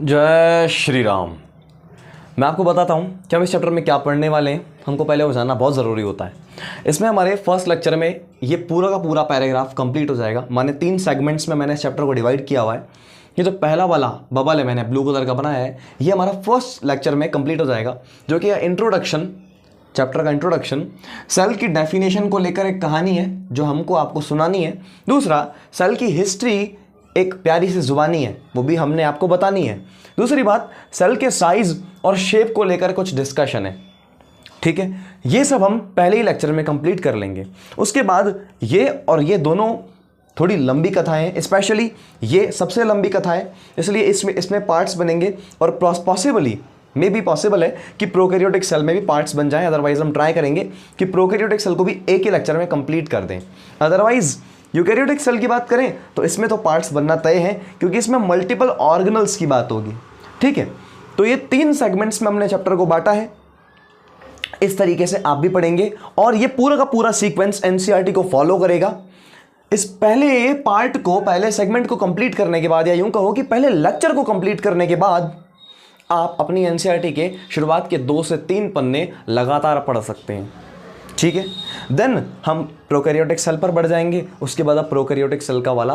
जय श्री राम। मैं आपको बताता हूँ कि हम इस चैप्टर में क्या पढ़ने वाले हैं। हमको पहले वो जानना बहुत ज़रूरी होता है। इसमें हमारे फर्स्ट लेक्चर में ये पूरा का पूरा पैराग्राफ कंप्लीट हो जाएगा। माने 3 सेगमेंट्स में मैंने इस चैप्टर को डिवाइड किया हुआ है। ये जो पहला वाला बबल है मैंने ब्लू कलर का बनाया है, ये हमारा फर्स्ट लेक्चर में कंप्लीट हो जाएगा, जो कि इंट्रोडक्शन, चैप्टर का इंट्रोडक्शन। सेल की डेफिनेशन को लेकर एक कहानी है जो हमको आपको सुनानी है। दूसरा, सेल की हिस्ट्री एक प्यारी सी जुबानी है, वो भी हमने आपको बतानी है। दूसरी बात, सेल के साइज और शेप को लेकर कुछ डिस्कशन है। ठीक है, ये सब हम पहले ही लेक्चर में कंप्लीट कर लेंगे। उसके बाद ये और ये दोनों थोड़ी लंबी कथाएं, स्पेशली ये सबसे लंबी कथा है, इसलिए इसमें पार्ट्स बनेंगे और पॉसिबली मे भी पॉसिबल है कि प्रोकैरियोटिक सेल में भी पार्ट्स बन जाएं। अदरवाइज हम ट्राई करेंगे कि प्रोकैरियोटिक सेल को भी एक ही लेक्चर में कंप्लीट कर दें। अदरवाइज यूकैरियोटिक सेल की बात करें तो इसमें तो पार्ट्स बनना तय है, क्योंकि इसमें मल्टीपल ऑर्गेनल्स की बात होगी। ठीक है, तो ये 3 सेगमेंट्स में हमने चैप्टर को बांटा है। इस तरीके से आप भी पढ़ेंगे और ये पूरा का पूरा सीक्वेंस एनसीईआरटी को फॉलो करेगा। इस पहले पार्ट को, पहले सेगमेंट को कंप्लीट करने के बाद, या यूं कहो कि पहले लेक्चर को कंप्लीट करने के बाद आप अपनी एनसीईआरटी के शुरुआत के 2 से 3 पन्ने लगातार पढ़ सकते हैं। ठीक है, देन हम प्रोकैरियोटिक सेल पर बढ़ जाएंगे। उसके बाद आप प्रोकैरियोटिक सेल का वाला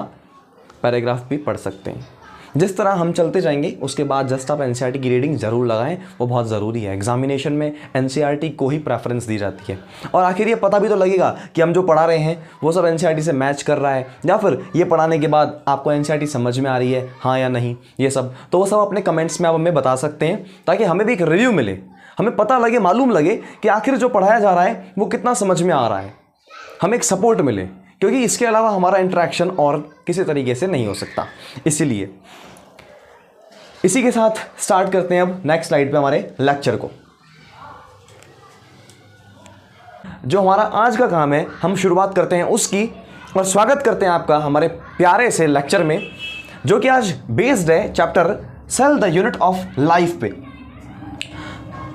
पैराग्राफ भी पढ़ सकते हैं। जिस तरह हम चलते जाएंगे उसके बाद जस्ट आप एनसीईआरटी की रीडिंग ज़रूर लगाएं, वो बहुत ज़रूरी है। एग्जामिनेशन में एनसीईआरटी को ही प्रेफरेंस दी जाती है। और आखिर ये पता भी तो लगेगा कि हम जो पढ़ा रहे हैं वो सब एनसीईआरटी से मैच कर रहा है, या फिर ये पढ़ाने के बाद आपको एनसीईआरटी समझ में आ रही है, हाँ या नहीं, ये सब। तो वो सब अपने कमेंट्स में आप हमें बता सकते हैं, ताकि हमें भी एक रिव्यू मिले, हमें पता लगे, मालूम लगे कि आखिर जो पढ़ाया जा रहा है वो कितना समझ में आ रहा है, हमें एक सपोर्ट मिले, क्योंकि इसके अलावा हमारा इंटरेक्शन और किसी तरीके से नहीं हो सकता। इसीलिए इसी के साथ स्टार्ट करते हैं अब नेक्स्ट स्लाइड पे हमारे लेक्चर को। जो हमारा आज का काम है हम शुरुआत करते हैं उसकी, और स्वागत करते हैं आपका हमारे प्यारे से लेक्चर में, जो कि आज बेस्ड है chapter cell the unit of life पे।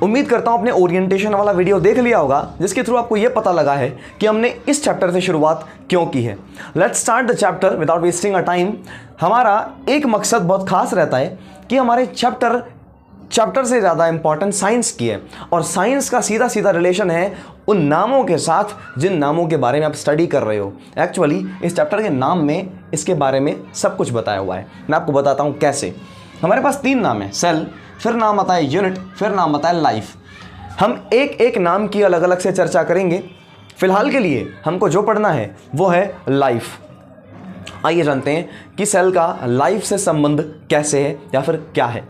उम्मीद करता हूं आपने ओरिएंटेशन वाला वीडियो देख लिया होगा, जिसके थ्रू आपको यह पता लगा है कि हमने इस चैप्टर से शुरुआत क्यों की है। Let's start the chapter without wasting a time. हमारा एक मकसद बहुत खास रहता है कि हमारे चैप्टर से ज़्यादा इंपॉर्टेंट साइंस की है, और साइंस का सीधा सीधा रिलेशन है उन नामों के साथ जिन नामों के बारे में आप स्टडी कर रहे हो। एक्चुअली इस चैप्टर के नाम में इसके बारे में सब कुछ बताया हुआ है। मैं आपको बताता हूँ कैसे। हमारे पास 3 नाम है, सेल, फिर नाम आता है यूनिट, फिर नाम आता है लाइफ। हम एक एक नाम की अलग अलग से चर्चा करेंगे। फिलहाल के लिए हमको जो पढ़ना है वो है लाइफ। आइए जानते हैं कि सेल का लाइफ से संबंध कैसे है या फिर क्या है।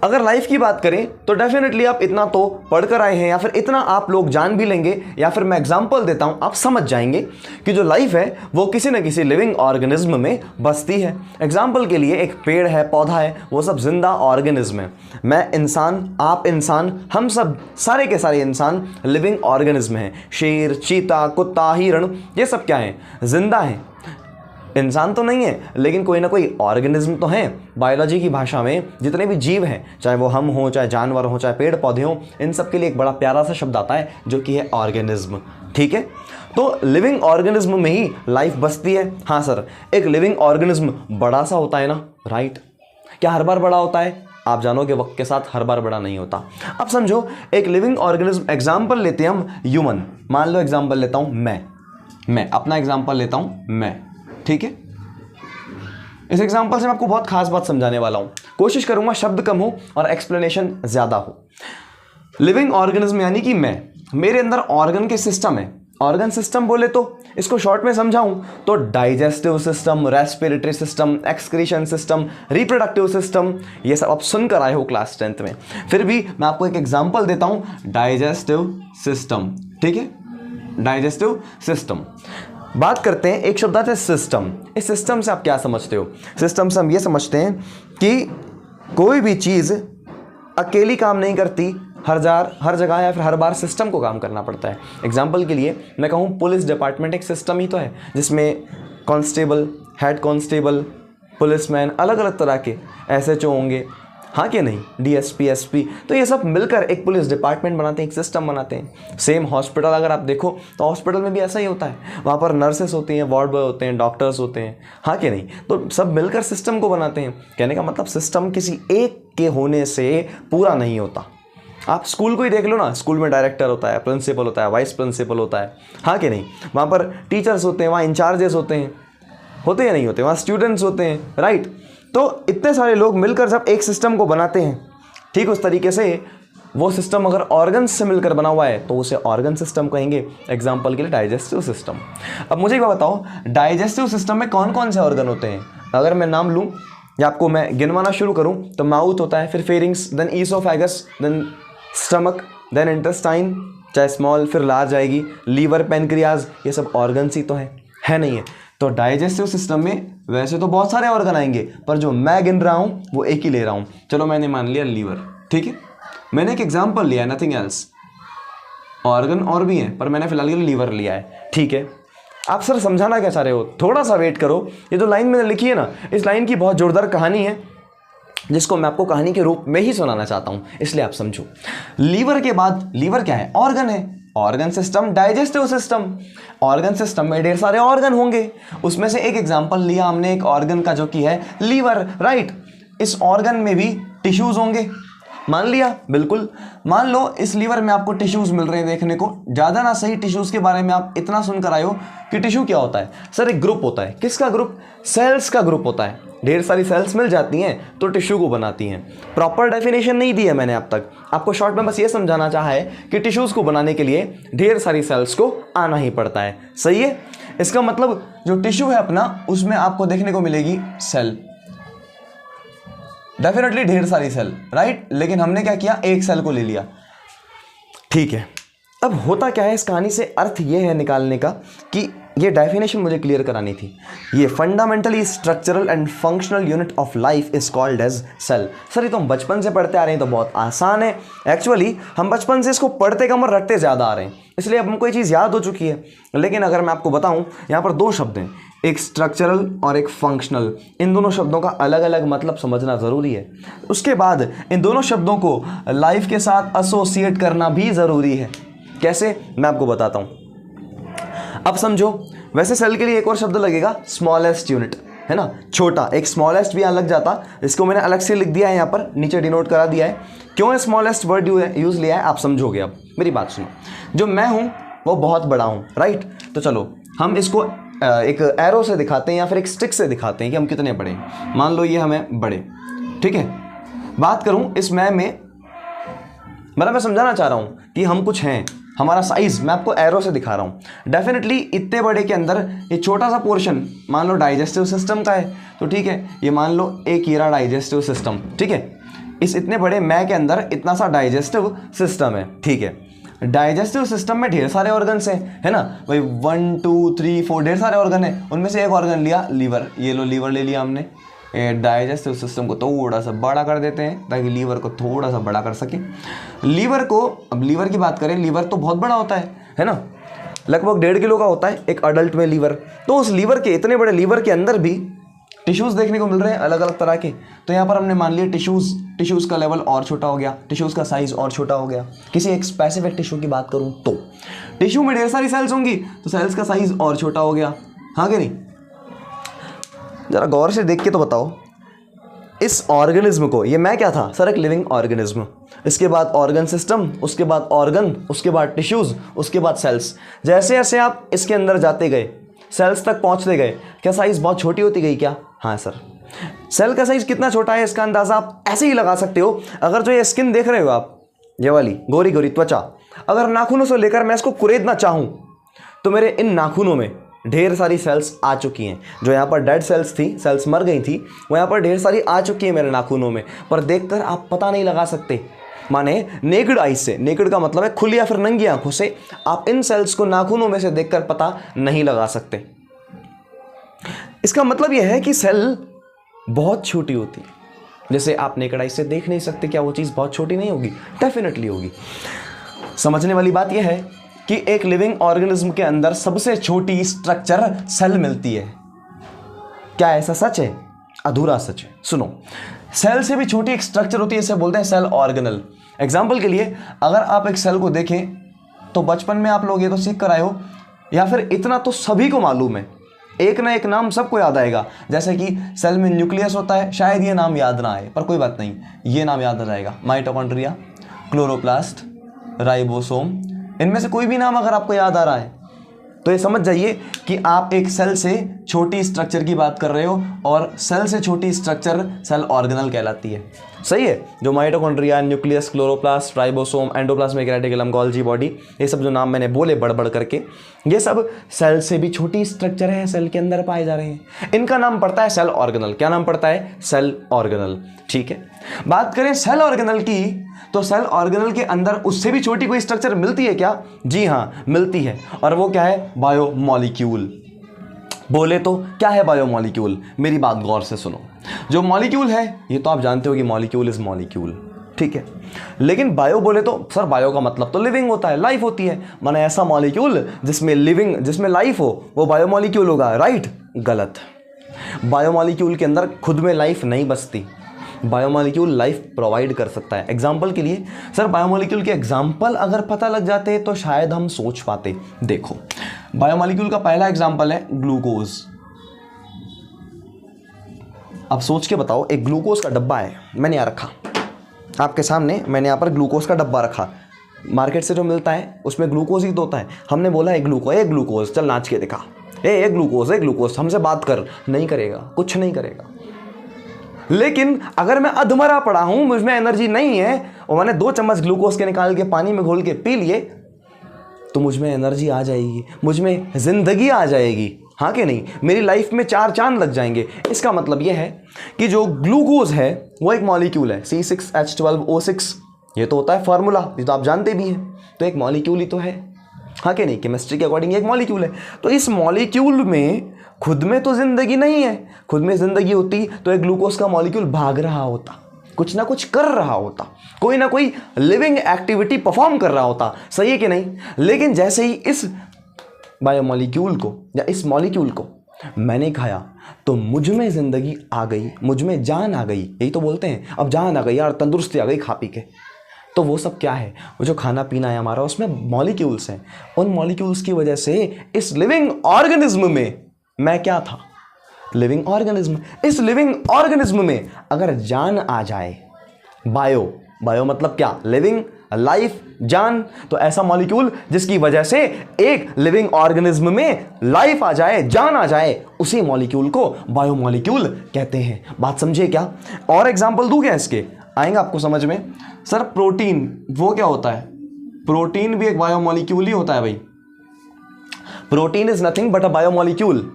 अगर लाइफ की बात करें तो डेफिनेटली आप इतना तो पढ़कर आए हैं, या फिर इतना आप लोग जान भी लेंगे, या फिर मैं एग्जांपल देता हूं आप समझ जाएंगे कि जो लाइफ है वो किसी न किसी लिविंग ऑर्गेनिज्म में बसती है। एग्जांपल के लिए एक पेड़ है, पौधा है, वो सब जिंदा ऑर्गेनिज्म है। मैं इंसान, आप इंसान, हम सब सारे के सारे इंसान लिविंग ऑर्गेनिज्म हैं। शेर, चीता, कुत्ता, हिरण, ये सब क्या है? जिंदा हैं। इंसान तो नहीं है, लेकिन कोई ना कोई ऑर्गेनिज्म तो है। बायोलॉजी की भाषा में जितने भी जीव हैं, चाहे वो हम हो, चाहे जानवर हो, चाहे पेड़ पौधे हों, इन सब के लिए एक बड़ा प्यारा सा शब्द आता है जो कि है ऑर्गेनिज्म। ठीक है, तो लिविंग ऑर्गेनिज्म में ही लाइफ बसती है। हाँ सर, एक लिविंग ऑर्गेनिज्म बड़ा सा होता है ना, राइट? क्या हर बार बड़ा होता है? आप जानोगे वक्त के साथ हर बार बड़ा नहीं होता। अब समझो एक लिविंग ऑर्गेनिज्म, एग्जाम्पल लेते हैं हम ह्यूमन। मान लो एग्जाम्पल लेता हूँ मैं अपना एग्जाम्पल लेता हूँ मैं। ठीक है, इस एग्जांपल से मैं आपको बहुत खास बात समझाने वाला हूं। कोशिश करूंगा शब्द कम हो और एक्सप्लेनेशन ज्यादा हो। लिविंग ऑर्गेनिज्म यानी कि मैं, मेरे अंदर ऑर्गन के सिस्टम है। ऑर्गन सिस्टम बोले तो इसको शॉर्ट में समझाऊं तो digestive system, respiratory system, excretion system, reproductive system, ये सब आप सुनकर आए हो क्लास 10th में। फिर भी मैं आपको एक एग्जाम्पल देता हूं, डाइजेस्टिव सिस्टम। ठीक है, डाइजेस्टिव सिस्टम। बात करते हैं, एक शब्द आता है सिस्टम। इस सिस्टम से आप क्या समझते हो? सिस्टम से हम ये समझते हैं कि कोई भी चीज़ अकेली काम नहीं करती, हर जगह या फिर हर बार सिस्टम को काम करना पड़ता है। एग्जाम्पल के लिए मैं कहूँ, पुलिस डिपार्टमेंट एक सिस्टम ही तो है, जिसमें कांस्टेबल, हेड कांस्टेबल, पुलिसमैन, अलग अलग तरह के SHO होंगे, हाँ कि नहीं, डीएसपी, एसपी, तो ये सब मिलकर एक पुलिस डिपार्टमेंट बनाते हैं, एक सिस्टम बनाते हैं। सेम हॉस्पिटल अगर आप देखो तो हॉस्पिटल में भी ऐसा ही होता है, वहाँ पर नर्सेस होती हैं, वार्ड बॉय होते हैं, डॉक्टर्स होते हैं, हाँ कि नहीं, तो सब मिलकर सिस्टम को बनाते हैं। कहने का मतलब सिस्टम किसी एक के होने से पूरा नहीं होता। आप स्कूल को ही देख लो ना, स्कूल में डायरेक्टर होता है, प्रिंसिपल होता है, वाइस प्रिंसिपल होता है, हाँ कि नहीं, वहाँ पर टीचर्स होते हैं, वहाँ इंचार्जेस होते हैं, होते या नहीं होते, वहाँ स्टूडेंट्स होते हैं, राइट। तो इतने सारे लोग मिलकर जब एक सिस्टम को बनाते हैं, ठीक उस तरीके से वो सिस्टम अगर ऑर्गन्स से मिलकर बना हुआ है तो उसे ऑर्गन सिस्टम कहेंगे। एग्जाम्पल के लिए डाइजेस्टिव सिस्टम। अब मुझे एक बात बताओ, डाइजेस्टिव सिस्टम में कौन कौन से ऑर्गन होते हैं? अगर मैं नाम लूँ या आपको मैं गिनवाना शुरू करूँ तो माउथ होता है, फिर pharynx, then oesophagus, then stomach, then intestine, चाहे स्मॉल फिर लार्ज आएगी, लीवर, पैनक्रियाज, ये सब ऑर्गन्स ही तो है नहीं है? तो डाइजेस्टिव सिस्टम में वैसे तो बहुत सारे ऑर्गन आएंगे, पर जो मैं गिन रहा हूँ वो एक ही ले रहा हूँ। चलो मैंने मान लिया लीवर, ठीक है, मैंने एक एग्जाम्पल लिया है, नथिंग एल्स। ऑर्गन और भी हैं पर मैंने फिलहाल के लिए लीवर लिया है, ठीक है। आप सर समझाना क्या चाह रहे हो? थोड़ा सा वेट करो, ये जो लाइन मैंने लिखी है ना, इस लाइन की बहुत जोरदार कहानी है जिसको मैं आपको कहानी के रूप में ही सुनाना चाहता हूँ, इसलिए आप समझो। लीवर के बाद, लीवर क्या है? ऑर्गन है। Organ system, digestive system. Organ system में ढेर सारे ऑर्गन होंगे, उसमें से एक एग्जांपल लिया हमने एक ऑर्गन का जो कि है लीवर, राइट। इस ऑर्गन में भी टिश्यूज होंगे, मान लिया, बिल्कुल मान लो इस लीवर में आपको टिश्यूज मिल रहे हैं देखने को। ज़्यादा ना सही टिश्यूज के बारे में आप इतना सुनकर आए हो कि टिश्यू क्या होता है? सर एक ग्रुप होता है। किसका ग्रुप? सेल्स का ग्रुप होता है। ढेर सारी सेल्स मिल जाती हैं तो टिश्यू को बनाती हैं। प्रॉपर डेफिनेशन नहीं दी है मैंने अब तक, आपको शॉर्ट में बस ये समझाना चाहा है कि टिश्यूज़ को बनाने के लिए ढेर सारी सेल्स को आना ही पड़ता है, सही है। इसका मतलब जो टिश्यू है अपना, उसमें आपको देखने को मिलेगी सेल, डेफिनेटली ढेर सारी सेल, राइट। लेकिन हमने क्या किया, एक सेल को ले लिया, ठीक है। अब होता क्या है इस कहानी से, अर्थ ये है निकालने का कि ये डेफिनेशन मुझे क्लियर करानी थी। ये fundamentally structural and functional unit of life is called as cell. Sir ये तो हम बचपन से पढ़ते आ रहे हैं, तो बहुत आसान है। एक्चुअली हम बचपन से इसको पढ़ते कम और रटते ज़्यादा आ रहे हैं, इसलिए अब हमको ये चीज़ याद हो चुकी है। लेकिन अगर मैं आपको बताऊं, यहाँ पर दो शब्द हैं, एक स्ट्रक्चरल और एक फंक्शनल। इन दोनों शब्दों का अलग अलग मतलब समझना ज़रूरी है। उसके बाद इन दोनों शब्दों को लाइफ के साथ एसोसिएट करना भी ज़रूरी है। कैसे, मैं आपको बताता हूँ। अब समझो, वैसे सेल के लिए एक और शब्द लगेगा, स्मॉलेस्ट यूनिट, है ना, छोटा। एक स्मॉलेस्ट भी यहाँ लग जाता, इसको मैंने अलग से लिख दिया है, यहाँ पर नीचे डिनोट करा दिया है। क्यों स्मॉलेस्ट वर्ड यूज़ लिया है आप समझोगे। अब मेरी बात सुनो, जो मैं हूँ वो बहुत बड़ा हूँ, राइट। तो चलो हम इसको एक एरो से दिखाते हैं या फिर एक स्टिक से दिखाते हैं कि हम कितने बड़े हैं। मान लो ये हमें बड़े, ठीक है। बात करूँ इस मैं में, मतलब मैं समझाना चाह रहा हूँ कि हम कुछ हैं, हमारा साइज मैं आपको एरो से दिखा रहा हूँ। डेफिनेटली इतने बड़े के अंदर ये छोटा सा पोर्शन मान लो डाइजेस्टिव सिस्टम का है, तो ठीक है, ये मान लो एक हीरा डाइजेस्टिव सिस्टम, ठीक है। इस इतने बड़े मैं के अंदर इतना सा डाइजेस्टिव सिस्टम है, ठीक है। डाइजेस्टिव सिस्टम में ढेर सारे ऑर्गन्स हैं, है ना भाई, 1 2 3 4 ढेर सारे ऑर्गन हैं। उनमें से एक ऑर्गन लिया लीवर, ये लो लीवर ले लिया हमने। डाइजेस्टिव सिस्टम को थोड़ा सा बड़ा कर देते हैं ताकि लीवर को थोड़ा सा बड़ा कर सके। लीवर को, अब लीवर की बात करें, लीवर तो बहुत बड़ा होता है ना, लगभग 1.5 किलो का होता है एक अडल्ट में लीवर। तो उस लीवर के, इतने बड़े लीवर के अंदर भी टिश्यूज़ देखने को मिल रहे हैं अलग अलग तरह के। तो यहाँ पर हमने मान लिया टिश्यूज़ का लेवल और छोटा हो गया, टिश्यूज़ का साइज़ और छोटा हो गया। किसी एक स्पेसिफिक टिश्यू की बात करूँ तो टिश्यू में ढेर सारी सेल्स होंगी तो सेल्स का साइज़ और छोटा हो गया, हाँ कि नहीं। ज़रा गौर से देख के तो बताओ, इस ऑर्गेनिज्म को, ये मैं क्या था सर, एक लिविंग ऑर्गेनिज्म, इसके बाद ऑर्गन सिस्टम, उसके बाद ऑर्गन, उसके बाद टिश्यूज़, उसके बाद सेल्स। जैसे जैसे आप इसके अंदर जाते गए, सेल्स तक पहुंचते गए, क्या साइज़ बहुत छोटी होती गई क्या? हाँ सर। सेल का साइज़ कितना छोटा है इसका अंदाज़ा आप ऐसे ही लगा सकते हो। अगर जो ये स्किन देख रहे हो आप, ये वाली गोरी गोरी त्वचा, अगर नाखूनों से लेकर मैं इसको कुरेदना चाहूँ तो मेरे इन नाखूनों में ढेर सारी सेल्स आ चुकी हैं। जो यहाँ पर डेड सेल्स थी, सेल्स मर गई थी, वो यहाँ पर ढेर सारी आ चुकी है मेरे नाखूनों में, पर देखकर आप पता नहीं लगा सकते। माने नेकेड आइज से, नेकेड का मतलब है खुली या फिर नंगी आंखों से, आप इन सेल्स को नाखूनों में से देखकर पता नहीं लगा सकते। इसका मतलब यह है कि सेल बहुत छोटी होती है। जैसे आप नेकेड आइज से देख नहीं सकते, क्या वो चीज़ बहुत छोटी नहीं होगी? डेफिनेटली होगी। समझने वाली बात यह है कि एक लिविंग ऑर्गेनिज्म के अंदर सबसे छोटी स्ट्रक्चर सेल मिलती है। क्या ऐसा सच है? अधूरा सच है। सुनो, सेल से भी छोटी एक स्ट्रक्चर होती है, इसे बोलते हैं सेल ऑर्गेनल। एग्जाम्पल के लिए अगर आप एक सेल को देखें तो बचपन में आप लोग ये तो सीख कर आए हो, या फिर इतना तो सभी को मालूम है, एक ना एक नाम सबको याद आएगा। जैसे कि सेल में न्यूक्लियस होता है, शायद ये नाम याद ना आए पर कोई बात नहीं, ये नाम याद आ जाएगा, माइटोकॉन्ड्रिया, क्लोरोप्लास्ट, राइबोसोम। इनमें से कोई भी नाम अगर आपको याद आ रहा है तो ये समझ जाइए कि आप एक सेल से छोटी स्ट्रक्चर की बात कर रहे हो, और सेल से छोटी स्ट्रक्चर सेल ऑर्गेनल कहलाती है। सही है। जो mitochondria, nucleus, chloroplast, ribosome, endoplasmic reticulum, Golgi body, ये सब जो नाम मैंने बोले बड़ करके, ये सब सेल से भी छोटी स्ट्रक्चर है, सेल के अंदर पाए जा रहे हैं। इनका नाम पड़ता है सेल ऑर्गेनल। क्या नाम पड़ता है? Cell organelle. ठीक है। बात करें सेल ऑर्गेनल की, तो सेल ऑर्गेनल के अंदर उससे भी छोटी कोई स्ट्रक्चर मिलती है क्या? जी हाँ, मिलती है। और वो क्या है? बायोमॉलिक्यूल। बोले तो क्या है बायोमॉलिक्यूल? मेरी बात गौर से सुनो। जो मॉलिक्यूल है ये तो आप जानते हो कि मॉलिक्यूल इज मॉलिक्यूल, ठीक है। लेकिन बायो बोले तो सर बायो का मतलब तो लिविंग होता है, लाइफ होती है। माने ऐसा मॉलिक्यूल जिसमें लिविंग, जिसमें लाइफ हो, वो बायोमॉलिक्यूल होगा। राइट? गलत। बायोमॉलिक्यूल के अंदर खुद में लाइफ नहीं बसती। बायोमॉलिक्यूल लाइफ प्रोवाइड कर सकता है। एग्जाम्पल के लिए सर बायोमॉलिक्यूल के एग्जाम्पल अगर पता लग जाते तो शायद हम सोच पाते। देखो, बायोमॉलिक्यूल का पहला एग्जाम्पल है ग्लूकोज। अब सोच के बताओ, एक ग्लूकोज का डब्बा है, मैंने यहाँ रखा आपके सामने, मैंने यहाँ पर ग्लूकोज का डब्बा रखा। मार्केट से जो मिलता है उसमें ग्लूकोज ही तो होता है। हमने बोला एक ग्लूकोज, चल नाच के दिखा, एक ग्लूकोज, हमसे बात कर। नहीं करेगा, कुछ नहीं करेगा। लेकिन अगर मैं अधमरा पड़ा हूं, मुझमें एनर्जी नहीं है, और मैंने 2 चम्मच ग्लूकोज के निकाल के पानी में घोल के पी लिए, तो मुझमें एनर्जी आ जाएगी, मुझमें जिंदगी आ जाएगी। हाँ कि नहीं? मेरी लाइफ में 4 चांद लग जाएंगे। इसका मतलब यह है कि जो ग्लूकोज है वो एक मॉलिक्यूल है, C6H12O6। ये तो होता है फार्मूला, ये तो आप जानते भी हैं। तो एक मॉलिक्यूल ही तो है, हाँ कि नहीं? केमिस्ट्री के अकॉर्डिंग एक मॉलिक्यूल है। तो इस मॉलिक्यूल में खुद में तो जिंदगी नहीं है। खुद में जिंदगी होती तो एक ग्लूकोज का मॉलिक्यूल भाग रहा होता, कुछ ना कुछ कर रहा होता, कोई ना कोई लिविंग एक्टिविटी परफॉर्म कर रहा होता। सही है कि नहीं? लेकिन जैसे ही इस बायोमॉलिक्यूल को या इस मॉलिक्यूल को मैंने खाया तो मुझ में जिंदगी आ गई, मुझ में जान आ गई। यही तो बोलते हैं, अब जान आ गई यार, तंदुरुस्ती आ गई खा पी के। तो वो सब क्या है? वो जो खाना पीना है हमारा, उसमें मॉलिक्यूल्स हैं। उन मॉलिक्यूल्स की वजह से इस लिविंग ऑर्गेनिज्म में मैं क्या था? Living organism. इस लिविंग ऑर्गेनिज्म में अगर जान आ जाए, बायो मतलब क्या? लिविंग, लाइफ, जान। तो ऐसा मॉलिक्यूल जिसकी वजह से एक लिविंग ऑर्गेनिज्म में लाइफ आ जाए, जान आ जाए, उसी मॉलिक्यूल को बायोमॉलिक्यूल कहते हैं। बात समझे क्या? और एग्जांपल दूं क्या इसके? आएंगे आपको समझ में। सर प्रोटीन, वो क्या होता है? प्रोटीन भी एक बायोमॉलिक्यूल ही होता है भाई। Protein is nothing but a biomolecule.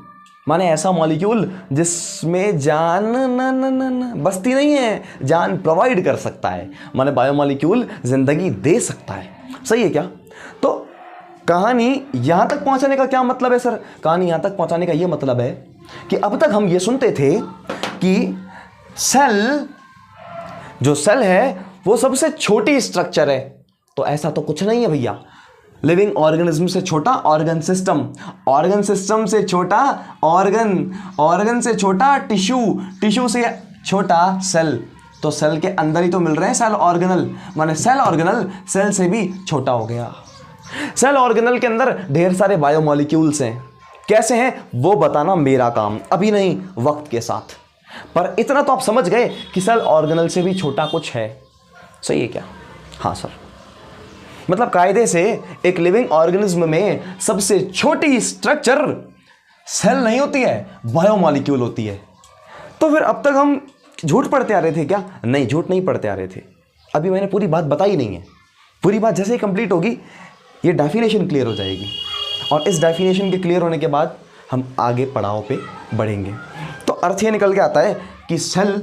माने ऐसा मॉलिक्यूल जिसमें जान न बसती नहीं है, जान प्रोवाइड कर सकता है। माने बायोमॉलिक्यूल जिंदगी दे सकता है। सही है क्या? तो कहानी यहां तक पहुंचाने का क्या मतलब है सर? कहानी यहां तक पहुंचाने का यह मतलब है कि अब तक हम ये सुनते थे कि सेल, जो सेल है वो सबसे छोटी स्ट्रक्चर है। तो ऐसा तो कुछ नहीं है भैया। लिविंग ऑर्गेनिज्म से छोटा ऑर्गन सिस्टम, ऑर्गन सिस्टम से छोटा ऑर्गन, ऑर्गन से छोटा टिश्यू, टिश्यू से छोटा सेल। तो सेल के अंदर ही तो मिल रहे हैं सेल ऑर्गेनल। माने सेल ऑर्गेनल सेल से भी छोटा हो गया। सेल ऑर्गेनल के अंदर ढेर सारे बायोमॉलिक्यूल्स हैं। कैसे हैं वो बताना मेरा काम, अभी नहीं, वक्त के साथ। पर इतना तो आप समझ गए कि सेल ऑर्गेनल से भी छोटा कुछ है। सही है क्या? हाँ सर। मतलब कायदे से एक लिविंग ऑर्गेनिज्म में सबसे छोटी स्ट्रक्चर सेल नहीं होती है, बायोमॉलिक्यूल होती है। तो फिर अब तक हम झूठ पढ़ते आ रहे थे क्या? नहीं, झूठ नहीं पढ़ते आ रहे थे। अभी मैंने पूरी बात बताई नहीं है। पूरी बात जैसे ही कंप्लीट होगी ये डेफिनेशन क्लियर हो जाएगी, और इस डेफिनेशन के क्लियर होने के बाद हम आगे पड़ाव पे बढ़ेंगे। तो अर्थ ये निकल के आता है कि सेल